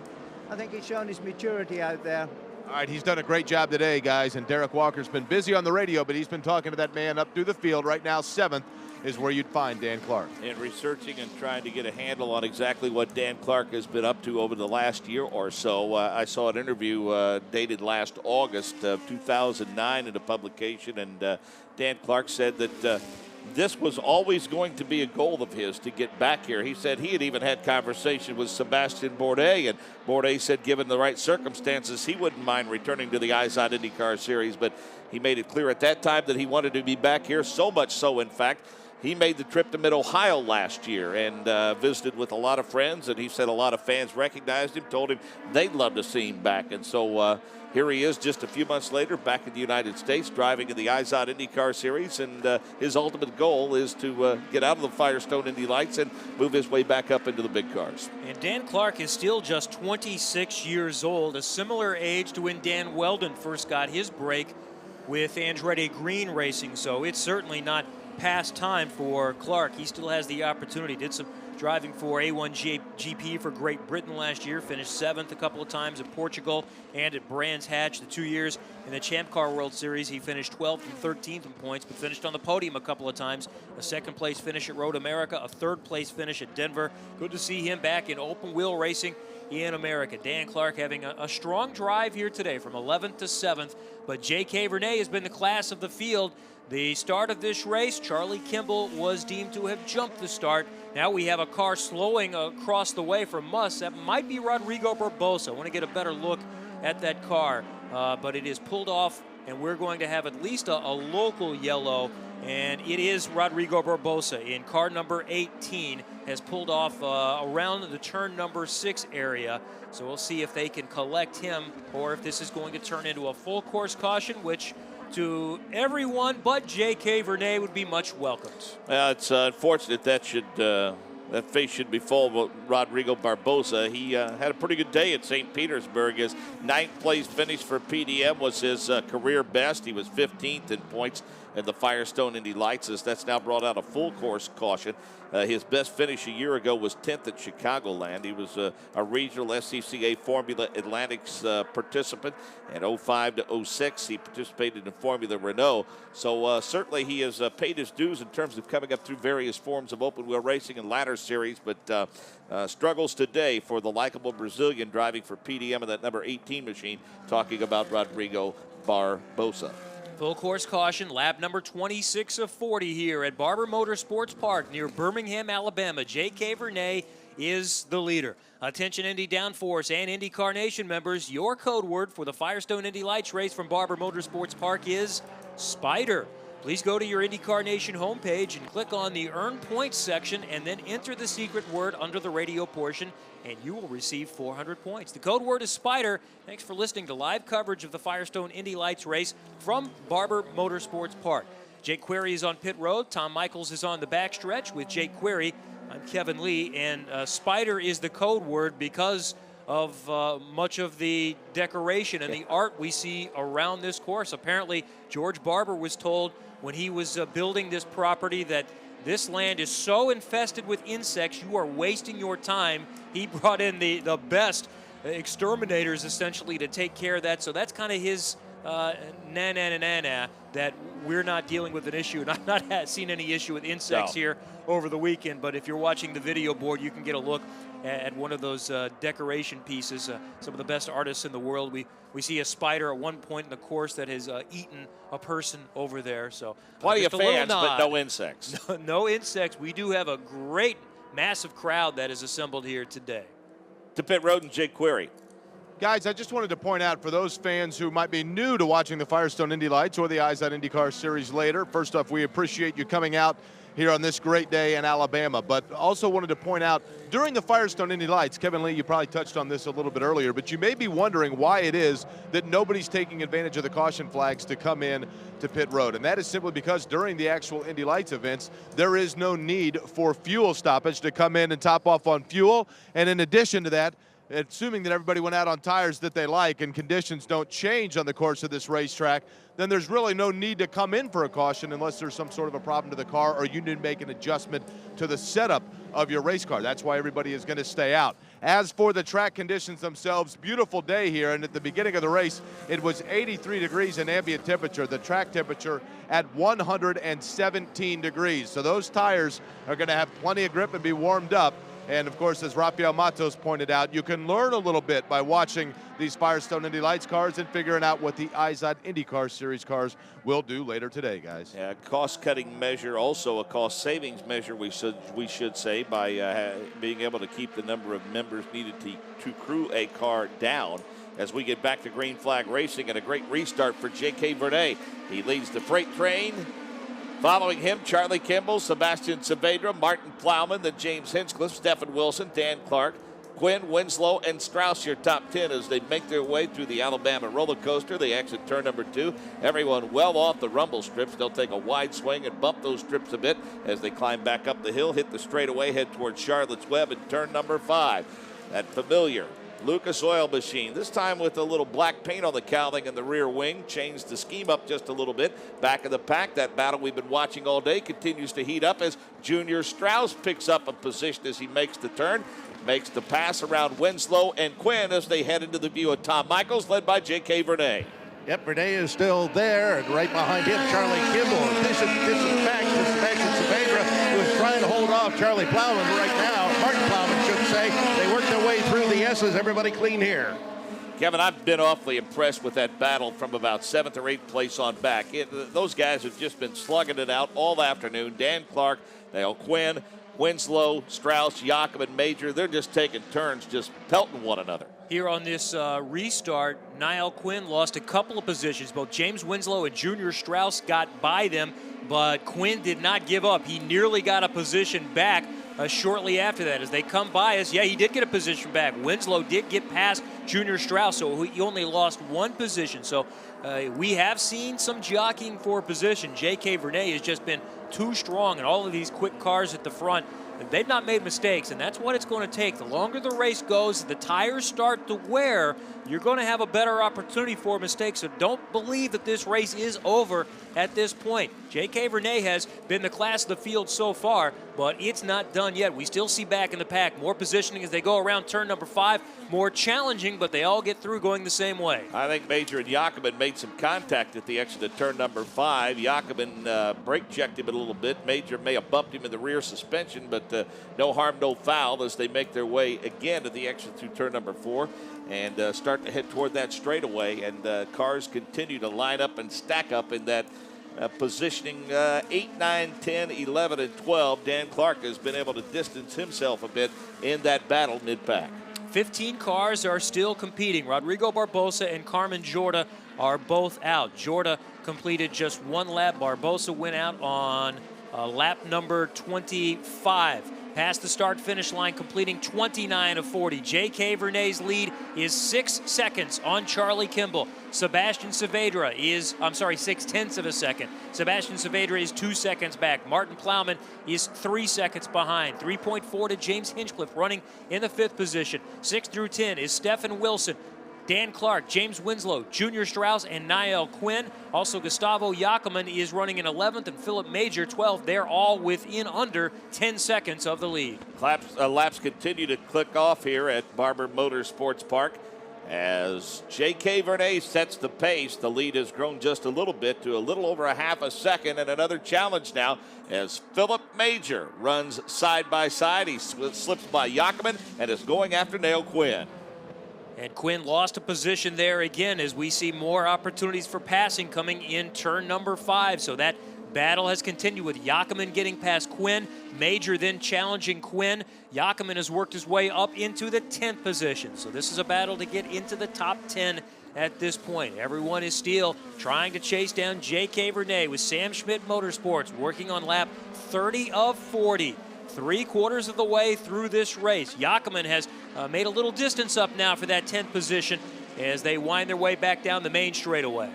I think he's shown his maturity out there. All right, he's done a great job today, guys, and Derek Walker's been busy on the radio, but he's been talking to that man up through the field. Right now, 7th is where you'd find Dan Clark. And researching and trying to get a handle on exactly what Dan Clark has been up to over the last year or so. I saw an interview dated last August of 2009 in a publication, and Dan Clark said that this was always going to be a goal of his to get back here. He said he had even had conversation with Sebastian Bourdais, and Bourdais said given the right circumstances, he wouldn't mind returning to the IZOD IndyCar Series, but he made it clear at that time that he wanted to be back here, so much so, in fact, he made the trip to Mid-Ohio last year and visited with a lot of friends, and he said a lot of fans recognized him, told him they'd love to see him back, and so here he is just a few months later back in the United States driving in the IZOD IndyCar Series, and his ultimate goal is to get out of the Firestone Indy Lights and move his way back up into the big cars. And Dan Clark is still just 26 years old, a similar age to when Dan Weldon first got his break with Andretti Green Racing, so it's certainly not past time for Clark. He still has the opportunity. Did some driving for A1GP for Great Britain last year, finished 7th a couple of times at Portugal and at Brands Hatch the 2 years in the Champ Car World Series. He finished 12th and 13th in points, but finished on the podium a couple of times. A 2nd place finish at Road America, a 3rd place finish at Denver. Good to see him back in open wheel racing in America. Dan Clark having a strong drive here today from 11th to 7th, but J.K. Vernay has been the class of the field. The start of this race, Charlie Kimball was deemed to have jumped the start. Now we have a car slowing across the way from us. That might be Rodrigo Barbosa. I want to get a better look at that car, but it is pulled off, and we're going to have at least a local yellow, and it is Rodrigo Barbosa in car number 18, has pulled off around the turn number 6 area. So we'll see if they can collect him or if this is going to turn into a full course caution, which to everyone but J.K. Vernay would be much welcomed. It's unfortunate that that face should be full of Rodrigo Barbosa. He had a pretty good day at St. Petersburg. His 9th place finish for PDM was his career best. He was 15th in points in the Firestone Indy Lights, as that's now brought out a full course caution. His best finish a year ago was 10th at Chicagoland. He was a regional SCCA Formula Atlantics participant. In 05 to 06, he participated in Formula Renault. So certainly he has paid his dues in terms of coming up through various forms of open wheel racing and ladder series, but struggles today for the likable Brazilian driving for PDM in that number 18 machine, talking about Rodrigo Barbosa. Full course caution, lap number 26 of 40 here at Barber Motorsports Park near Birmingham, Alabama. J.K. Vernay is the leader. Attention Indy Downforce and IndyCar Nation members, your code word for the Firestone Indy Lights race from Barber Motorsports Park is SPIDER. Please go to your IndyCar Nation homepage and click on the Earn Points section and then enter the secret word under the radio portion and you will receive 400 points. The code word is SPIDER. Thanks for listening to live coverage of the Firestone Indy Lights race from Barber Motorsports Park. Jake Query is on pit road. Tom Michaels is on the backstretch with Jake Query. I'm Kevin Lee, and SPIDER is the code word because of much of the decoration and the art we see around this course. Apparently, George Barber was told when he was building this property that this land is so infested with insects, you are wasting your time. He brought in the best exterminators, essentially, to take care of that. So that's kind of his na-na-na-na-na, that we're not dealing with an issue. And I've not seen any issue with insects here over the weekend. But if you're watching the video board, you can get a look at one of those decoration pieces. Some of the best artists in the world. We see a spider at one point in the course that has eaten a person over there. So plenty of fans, but no insects. No insects. We do have a great, massive crowd that is assembled here today. To pit road and Jake Query. Guys, I just wanted to point out for those fans who might be new to watching the Firestone Indy Lights or the Eyes on IndyCar series later, first off, we appreciate you coming out here on this great day in Alabama. But also wanted to point out, during the Firestone Indy Lights, Kevin Lee, you probably touched on this a little bit earlier, but you may be wondering why it is that nobody's taking advantage of the caution flags to come in to pit road. And that is simply because during the actual Indy Lights events, there is no need for fuel stoppage to come in and top off on fuel. And in addition to that, assuming that everybody went out on tires that they like and conditions don't change on the course of this racetrack, then there's really no need to come in for a caution unless there's some sort of a problem to the car or you need to make an adjustment to the setup of your race car. That's why everybody is going to stay out. As for the track conditions themselves, beautiful day here, and at the beginning of the race, it was 83 degrees in ambient temperature, the track temperature at 117 degrees. So those tires are going to have plenty of grip and be warmed up. And of course, as Rafael Matos pointed out, you can learn a little bit by watching these Firestone Indy Lights cars and figuring out what the Eyes on IndyCar series cars will do later today, guys. Yeah, cost-cutting measure, also a cost-savings measure, we should say, by being able to keep the number of members needed to crew a car down. As we get back to green flag racing and a great restart for J.K. Vernay. He leads the freight train. Following him, Charlie Kimball, Sebastian Saavedra, Martin Plowman, then James Hinchcliffe, Stephen Wilson, Dan Clark, Quinn, Winslow, and Strauss, your top 10 as they make their way through the Alabama roller coaster. They exit turn number 2. Everyone well off the rumble strips. They'll take a wide swing and bump those strips a bit as they climb back up the hill, hit the straightaway, head towards Charlotte's Web in turn number 5. That familiar Lucas Oil Machine, this time with a little black paint on the cowling and the rear wing, changed the scheme up just a little bit. Back of the pack, that battle we've been watching all day continues to heat up as Junior Strauss picks up a position as he makes the turn, makes the pass around Winslow and Quinn as they head into the view of Tom Michaels, led by J.K. Vernay. Yep, Vernay is still there, and right behind him, Charlie Kimball. This is back to Sebastian Saavedra, who is trying to hold off Charlie Plowman right now. Martin Plowman should say. They work their way through the S's. Everybody clean here. Kevin, I've been awfully impressed with that battle from about 7th or 8th place on back. Those guys have just been slugging it out all afternoon. Dan Clark, Dale Quinn, Winslow, Strauss, Jakob, and Major, they're just taking turns, just pelting one another. Here on this restart, Niall Quinn lost a couple of positions. Both James Winslow and Junior Strauss got by them, but Quinn did not give up. He nearly got a position back shortly after that. As they come by us, yeah, he did get a position back. Winslow did get past Junior Strauss, so he only lost one position. So we have seen some jockeying for position. J.K. Vernay has just been too strong, and all of these quick cars at the front, they've not made mistakes, and that's what it's going to take. The longer the race goes, the tires start to wear, you're going to have a better opportunity for mistakes. So don't believe that this race is over at this point. J.K. Vernay has been the class of the field so far, but it's not done yet. We still see back in the pack more positioning as they go around turn number 5. More challenging, but they all get through going the same way. I think Major and Jacobin made some contact at the exit of turn number 5. Jacobin brake checked him a little bit. Major may have bumped him in the rear suspension, but no harm, no foul as they make their way again to the exit through turn number 4 and start to head toward that straightaway. And cars continue to line up and stack up in that positioning 8, 9, 10, 11, and 12. Dan Clark has been able to distance himself a bit in that battle mid-pack. 15 cars are still competing. Rodrigo Barbosa and Carmen Jorda are both out. Jorda completed just one lap. Barbosa went out on lap number 25. Past the start-finish line, completing 29 of 40. J.K. Vernay's lead is 6 seconds on Charlie Kimball. Sebastian Saavedra is, 0.6 of a second. Sebastian Saavedra is 2 seconds back. Martin Plowman is 3 seconds behind. 3.4 to James Hinchcliffe, running in the 5th position. 6 through 10 is Stephen Wilson, Dan Clark, James Winslow, Junior Strauss, and Niall Quinn. Also, Gustavo Jacobin is running in 11th, and Philip Major 12th. They're all within under 10 seconds of the lead. Laps continue to click off here at Barber Motorsports Park as J.K. Vernay sets the pace. The lead has grown just a little bit to a little over a half a second, and another challenge now as Philip Major runs side by side. He slips by Jacobin and is going after Niall Quinn. And Quinn lost a position there again as we see more opportunities for passing coming in turn number 5. So that battle has continued with Jackman getting past Quinn, Major then challenging Quinn. Jackman has worked his way up into the 10th position. So this is a battle to get into the top 10 at this point. Everyone is still trying to chase down J.K. Vernay with Sam Schmidt Motorsports working on lap 30 of 40. 3/4 of the way through this race. Jackman has made a little distance up now for that 10th position as they wind their way back down the main straightaway.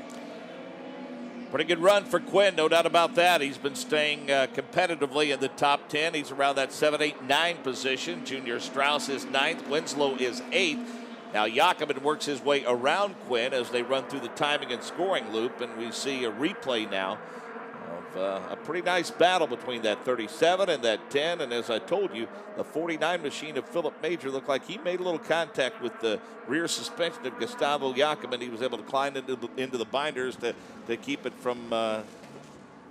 Pretty good run for Quinn, no doubt about that. He's been staying competitively in the top 10. He's around that 7, 8, 9 position. Junior Strauss is 9th. Winslow is 8th. Now Jackman works his way around Quinn as they run through the timing and scoring loop, and we see a replay now of a pretty nice battle between that 37 and that 10. And as I told you, the 49 machine of Philip Major looked like he made a little contact with the rear suspension of Gustavo Jackman. He was able to climb into the binders to keep it from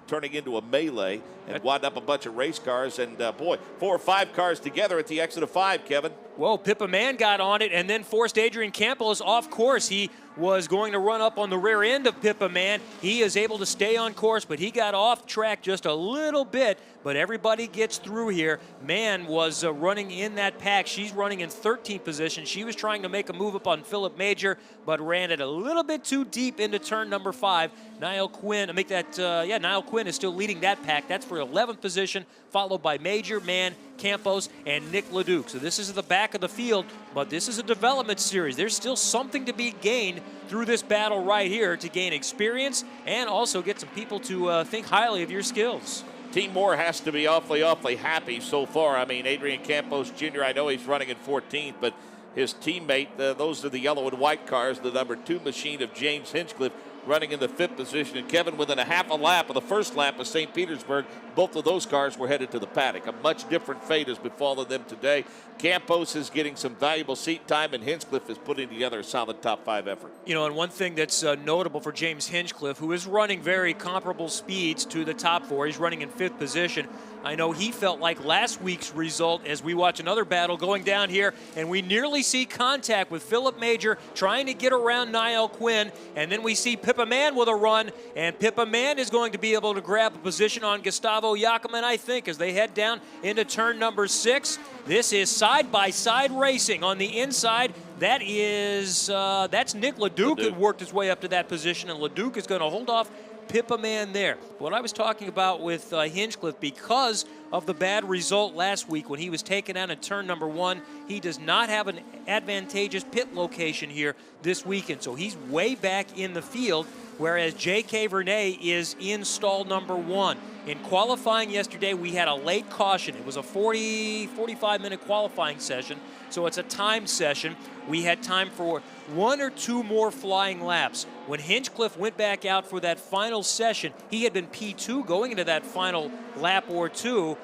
turning into a melee and wad up a bunch of race cars. And boy, 4 or 5 cars together at the exit of 5, Kevin. Whoa, Pippa Mann got on it and then forced Adrian Campos off course. He was going to run up on the rear end of Pippa Mann. He is able to stay on course, but he got off track just a little bit. But everybody gets through here. Mann was running in that pack. She's running in 13th position. She was trying to make a move up on Philip Major, but ran it a little bit too deep into turn number 5. Niall Quinn, Niall Quinn is still leading that pack. That's for 11th position, followed by Major, Mann, Campos, and Nick LeDuc. So this is the back of the field, but this is a development series. There's still something to be gained through this battle right here to gain experience and also get some people to think highly of your skills. Team Moore has to be awfully happy so far. I mean, Adrian Campos Jr., I know he's running in 14th, but his teammate, those are the yellow and white cars, the number 2 machine of James Hinchcliffe, running in the 5th position. And Kevin, within a half a lap of the first lap of St. Petersburg, both of those cars were headed to the paddock. A much different fate has befallen them today. Campos is getting some valuable seat time, and Hinchcliffe is putting together a solid top 5 effort. You know, and one thing that's notable for James Hinchcliffe, who is running very comparable speeds to the top 4, he's running in 5th position. I know he felt like last week's result as we watch another battle going down here, and we nearly see contact with Philip Major trying to get around Niall Quinn, and then we see Pippa Mann with a run, and Pippa Mann is going to be able to grab a position on Gustavo Jackman, I think, as they head down into turn number 6. This is side-by-side racing on the inside. That is, that's Nick LeDuc who worked his way up to that position, and LeDuc is going to hold off Pippa Mann there. What I was talking about with Hinchcliffe, because of the bad result last week when he was taken out in turn number 1, he does not have an advantageous pit location here this weekend. So he's way back in the field, whereas J.K. Vernay is in stall number 1. In qualifying yesterday, we had a late caution. It was a 45-minute qualifying session, so it's a timed session. We had time for 1 or 2 more flying laps. When Hinchcliffe went back out for that final session, he had been P2 going into that final lap or 2.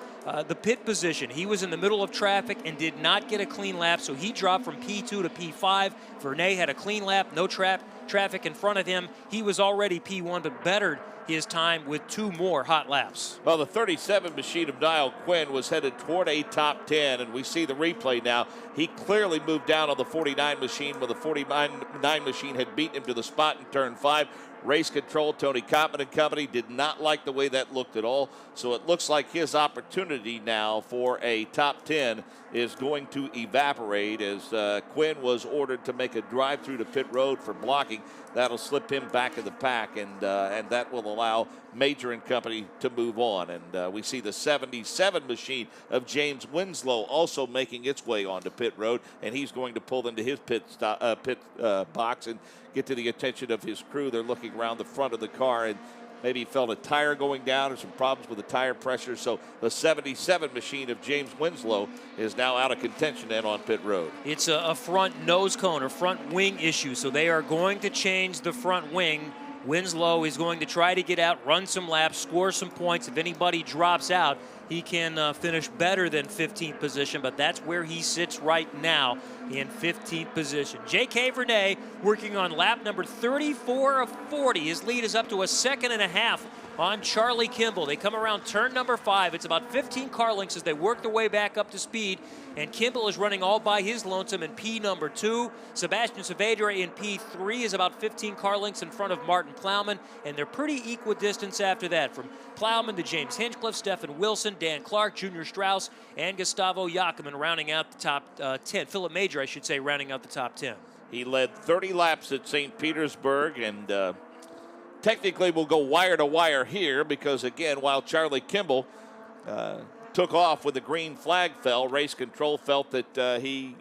The pit position, he was in the middle of traffic and did not get a clean lap, so he dropped from P2 to P5. Vernay had a clean lap, no traffic in front of him. He was already P1, but bettered his time with 2 more hot laps. Well, the 37 machine of Niall Quinn was headed toward a top 10, and we see the replay now. He clearly moved down on the 49 machine when the 49 machine had beaten him to the spot in turn 5. Race control, Tony Kottman and company did not like the way that looked at all. So it looks like his opportunity now for a top 10 is going to evaporate as Quinn was ordered to make a drive through to pit road for blocking. That'll slip him back in the pack, and that will allow Major and company to move on. And we see the 77 machine of James Winslow also making its way onto pit road, and he's going to pull into his pit box and get to the attention of his crew. They're looking around the front of the car, and maybe he felt a tire going down or some problems with the tire pressure. So the 77 machine of James Winslow is now out of contention and on pit road. It's a front nose cone or front wing issue, so they are going to change the front wing. Winslow is going to try to get out, run some laps, score some points. If anybody drops out, he can finish better than 15th position, but that's where he sits right now in 15th position. J.K. Vernay working on lap number 34 of 40. His lead is up to a 2.5 seconds on Charlie Kimball. They come around turn number 5. It's about 15 car lengths as they work their way back up to speed. And Kimball is running all by his lonesome in P number 2. Sebastian Saavedra in P3 is about 15 car lengths in front of Martin Plowman. And they're pretty equidistant after that. From Plowman to James Hinchcliffe, Stephen Wilson, Dan Clark, Junior Strauss, and Gustavo Jacobin rounding out the top 10. Philip Major, I should say, rounding out the top 10. He led 30 laps at St. Petersburg, and technically we'll go wire to wire here because, again, while Charlie Kimball took off when the green flag fell, race control felt that he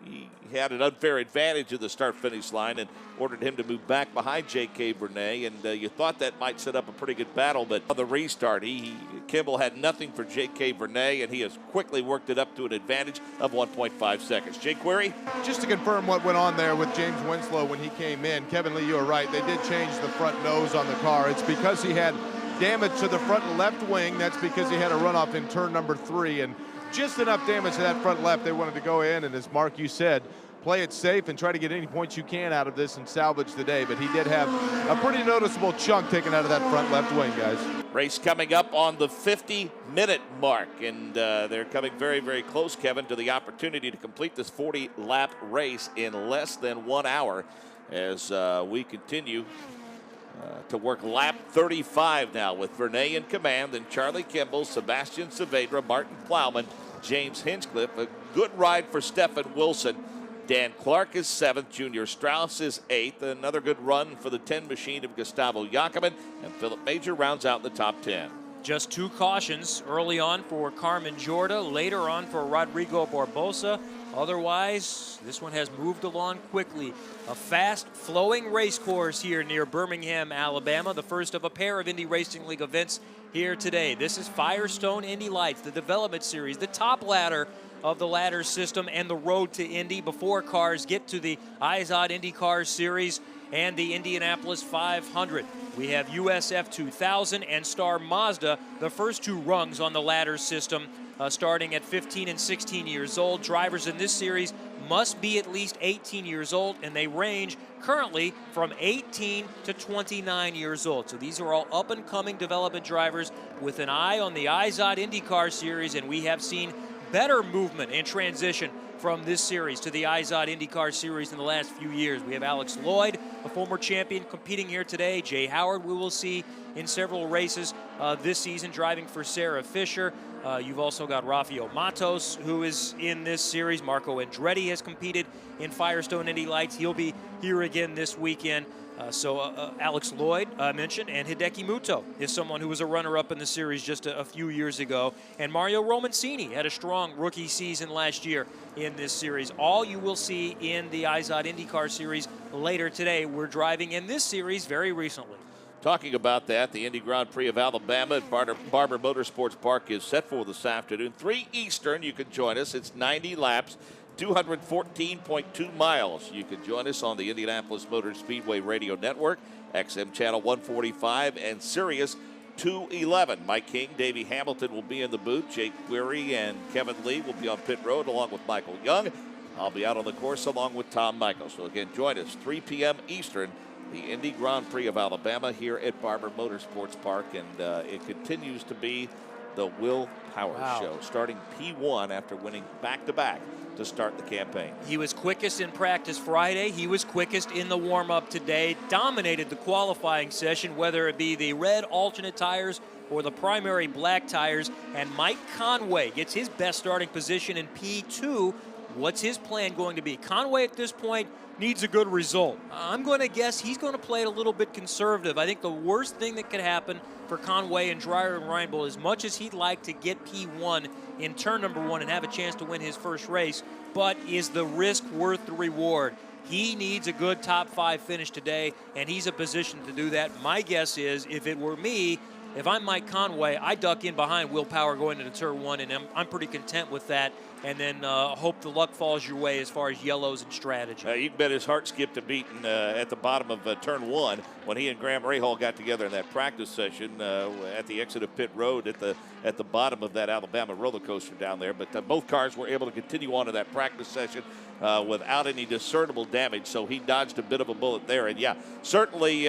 had an unfair advantage of the start-finish line and ordered him to move back behind J.K. Vernet, and you thought that might set up a pretty good battle, but on the restart, Kimball had nothing for J.K. Vernet, and he has quickly worked it up to an advantage of 1.5 seconds. Jay Query? Just to confirm what went on there with James Winslow when he came in, Kevin Lee, you were right. They did change the front nose on the car. It's because he had damage to the front left wing. That's because he had a runoff in turn number 3, and just enough damage to that front left. They wanted to go in, and as Mark, you said, play it safe and try to get any points you can out of this and salvage the day. But he did have a pretty noticeable chunk taken out of that front left wing, guys. Race coming up on the 50-minute mark, and they're coming very, very close, Kevin, to the opportunity to complete this 40-lap race in less than 1 hour as we continue to work lap 35 now with Vernet in command, then Charlie Kimball, Sebastian Saavedra, Martin Plowman, James Hinchcliffe. A good ride for Stephen Wilson. Dan Clark is 7th, Junior Strauss is 8th. Another good run for the 10 machine of Gustavo Jacobin, and Philip Major rounds out the top 10. Just 2 cautions early on for Carmen Jorda, later on for Rodrigo Barbosa. Otherwise, this one has moved along quickly. A fast flowing race course here near Birmingham, Alabama, the first of a pair of Indy Racing League events here today. This is Firestone Indy Lights, the development series, the top ladder of the ladder system and the road to Indy before cars get to the IZOD IndyCar Series and the Indianapolis 500. We have USF 2000 and Star Mazda, the first 2 rungs on the ladder system, starting at 15 and 16 years old. Drivers in this series must be at least 18 years old, and they range currently from 18 to 29 years old. So these are all up-and-coming development drivers with an eye on the IZOD IndyCar Series, and we have seen better movement and transition from this series to the IZOD IndyCar Series in the last few years. We have Alex Lloyd, a former champion, competing here today. Jay Howard we will see in several races this season driving for Sarah Fisher. You've also got Rafael Matos, who is in this series. Marco Andretti has competed in Firestone Indy Lights. He'll be here again this weekend. Alex Lloyd, I mentioned, and Hideki Muto is someone who was a runner-up in the series just a few years ago. And Mario Romancini had a strong rookie season last year in this series. All you will see in the IZOD IndyCar Series later today. We're driving in this series very recently. Talking about that, the Indy Grand Prix of Alabama at Barber Motorsports Park is set for this afternoon. 3 Eastern, you can join us. It's 90 laps. 214.2 miles. You can join us on the Indianapolis Motor Speedway Radio Network, XM Channel 145, and Sirius 211. Mike King, Davey Hamilton will be in the booth. Jake Query and Kevin Lee will be on pit road along with Michael Young. I'll be out on the course along with Tom Michaels. So again, join us 3 p.m. Eastern, the Indy Grand Prix of Alabama here at Barber Motorsports Park, and it continues to be the Will Power Show, starting P1 after winning back-to-back to start the campaign. He was quickest in practice Friday. He was quickest in the warm-up today. Dominated the qualifying session, whether it be the red alternate tires or the primary black tires. And Mike Conway gets his best starting position in P2. What's his plan going to be? Conway at this point needs a good result. I'm going to guess he's going to play it a little bit conservative. I think the worst thing that could happen for Conway and Dreyer and Reinbold, as much as he'd like to get P1 in turn number 1 and have a chance to win his first race, but is the risk worth the reward? He needs a good top 5 finish today, and he's in a position to do that. My guess is, if it were me, if I'm Mike Conway, I duck in behind Will Power going into turn 1, and I'm pretty content with that. And then hope the luck falls your way as far as yellows and strategy. You can bet his heart skipped a beating at the bottom of turn 1 when he and Graham Rahal got together in that practice session at the exit of pit road at the bottom of that Alabama roller coaster down there. But both cars were able to continue on to that practice session without any discernible damage. So he dodged a bit of a bullet there. And yeah, certainly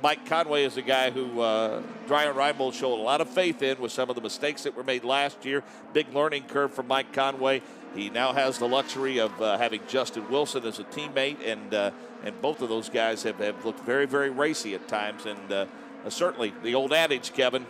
Mike Conway is a guy who Brian Reinbold showed a lot of faith in with some of the mistakes that were made last year. Big learning curve for Mike Conway. He now has the luxury of having Justin Wilson as a teammate, and both of those guys have looked very, very racy at times. And certainly the old adage, Kevin,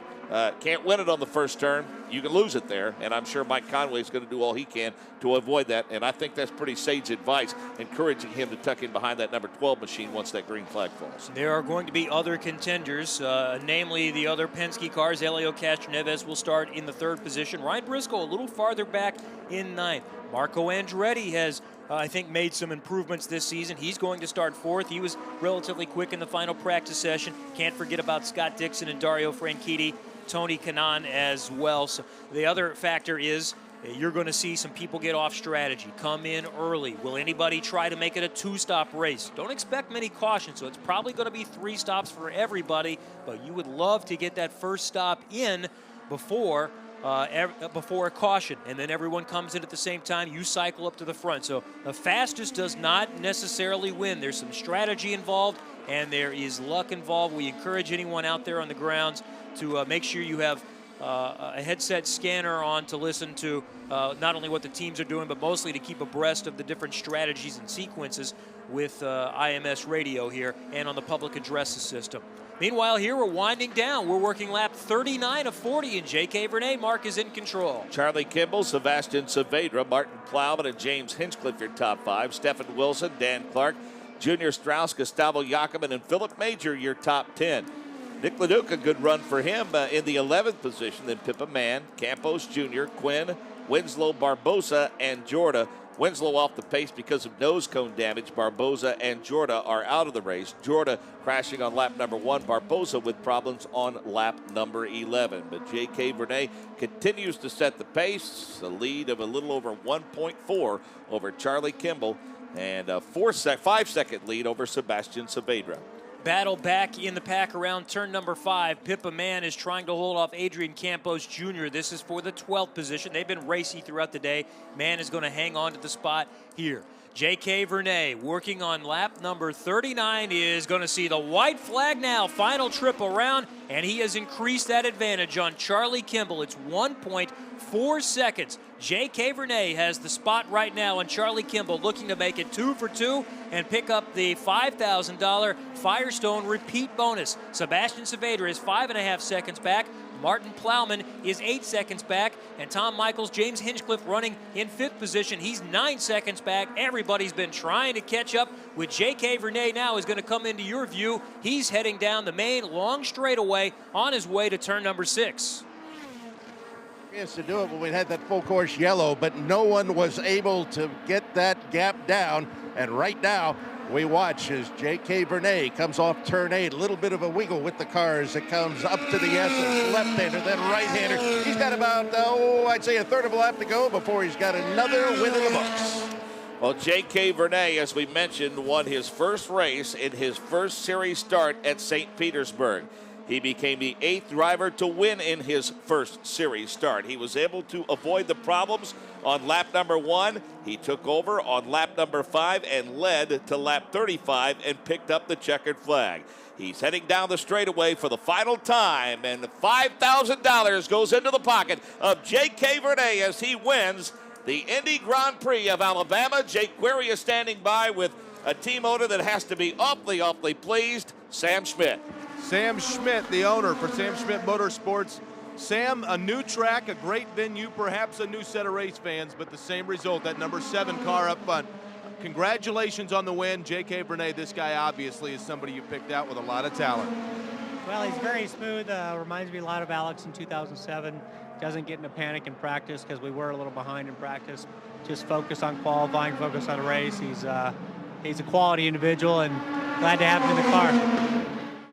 can't win it on the first turn. You can lose it there, and I'm sure Mike Conway is going to do all he can to avoid that, and I think that's pretty sage advice, encouraging him to tuck in behind that number 12 machine once that green flag falls. There are going to be other contenders, namely the other Penske cars. Elio Castroneves will start in the 3rd position. Ryan Briscoe a little farther back in 9th. Marco Andretti has I think made some improvements this season. He's going to start 4th. He was relatively quick in the final practice session. Can't forget about Scott Dixon and Dario Franchitti, Tony Kanaan as well. So the other factor is you're going to see some people get off strategy, come in early. Will anybody try to make it a 2-stop race? Don't expect many cautions, so it's probably going to be 3 stops for everybody, but you would love to get that first stop in before a caution, and then everyone comes in at the same time. You cycle up to the front. So the fastest does not necessarily win. There's some strategy involved, and there is luck involved. We encourage anyone out there on the grounds to make sure you have a headset scanner on to listen to not only what the teams are doing, but mostly to keep abreast of the different strategies and sequences with IMS radio here and on the public addresses system. Meanwhile, here we're winding down. We're working lap 39 of 40, and J.K. Vernay, Mark, is in control. Charlie Kimball, Sebastian Saavedra, Martin Plowman, and James Hinchcliffe, your top 5. Stephen Wilson, Dan Clark, Junior Strauss, Gustavo Jacobin, and Philip Major, your top 10. Nick LeDuc, a good run for him in the 11th position. Then Pippa Mann, Campos Jr., Quinn, Winslow, Barbosa, and Jorda. Winslow off the pace because of nose cone damage. Barbosa and Jorda are out of the race. Jorda crashing on lap number 1. Barbosa with problems on lap number 11. But J.K. Vernay continues to set the pace. A lead of a little over 1.4 over Charlie Kimball. And a 5-second lead over Sebastian Saavedra. Battle back in the pack around turn number 5. Pippa Mann is trying to hold off Adrian Campos Jr. This is for the 12th position. They've been racy throughout the day. Mann is going to hang on to the spot here. J.K. Vernay working on lap number 39 is going to see the white flag now. Final trip around, and he has increased that advantage on Charlie Kimball. It's 1.4 seconds. J.K. Vernay has the spot right now on Charlie Kimball, looking to make it 2 for 2 and pick up the $5,000 Firestone repeat bonus. Sebastian Saavedra is 5.5 seconds back. Martin Plowman is 8 seconds back, and Tom Michaels, James Hinchcliffe running in 5th position. He's 9 seconds back. Everybody's been trying to catch up with J.K. Vernay now is going to come into your view. He's heading down the main long straightaway on his way to turn number 6. Yes, to do it when we had that full course yellow, but no one was able to get that gap down. And right now, we watch as J.K. Vernay comes off turn 8. A little bit of a wiggle with the cars. It comes up to the S, left-hander, then right-hander. He's got about, I'd say a third of a lap to go before he's got another win in the books. Well, J.K. Vernay, as we mentioned, won his first race in his first series start at St. Petersburg. He became the 8th driver to win in his first series start. He was able to avoid the problems on lap number 1. He took over on lap number 5 and led to lap 35 and picked up the checkered flag. He's heading down the straightaway for the final time, and $5,000 goes into the pocket of J.K. Vernay as he wins the Indy Grand Prix of Alabama. Jake Query is standing by with a team owner that has to be awfully, awfully pleased, Sam Schmidt. Sam Schmidt, the owner for Sam Schmidt Motorsports. Sam, a new track, a great venue, perhaps a new set of race fans, but the same result, that number 7 car up front. Congratulations on the win, J.K. Vernay. This guy obviously is somebody you picked out with a lot of talent. Well, he's very smooth, reminds me a lot of Alex in 2007. Doesn't get in a panic in practice because we were a little behind in practice. Just focus on qualifying, focus on a race. He's a quality individual, and glad to have him in the car.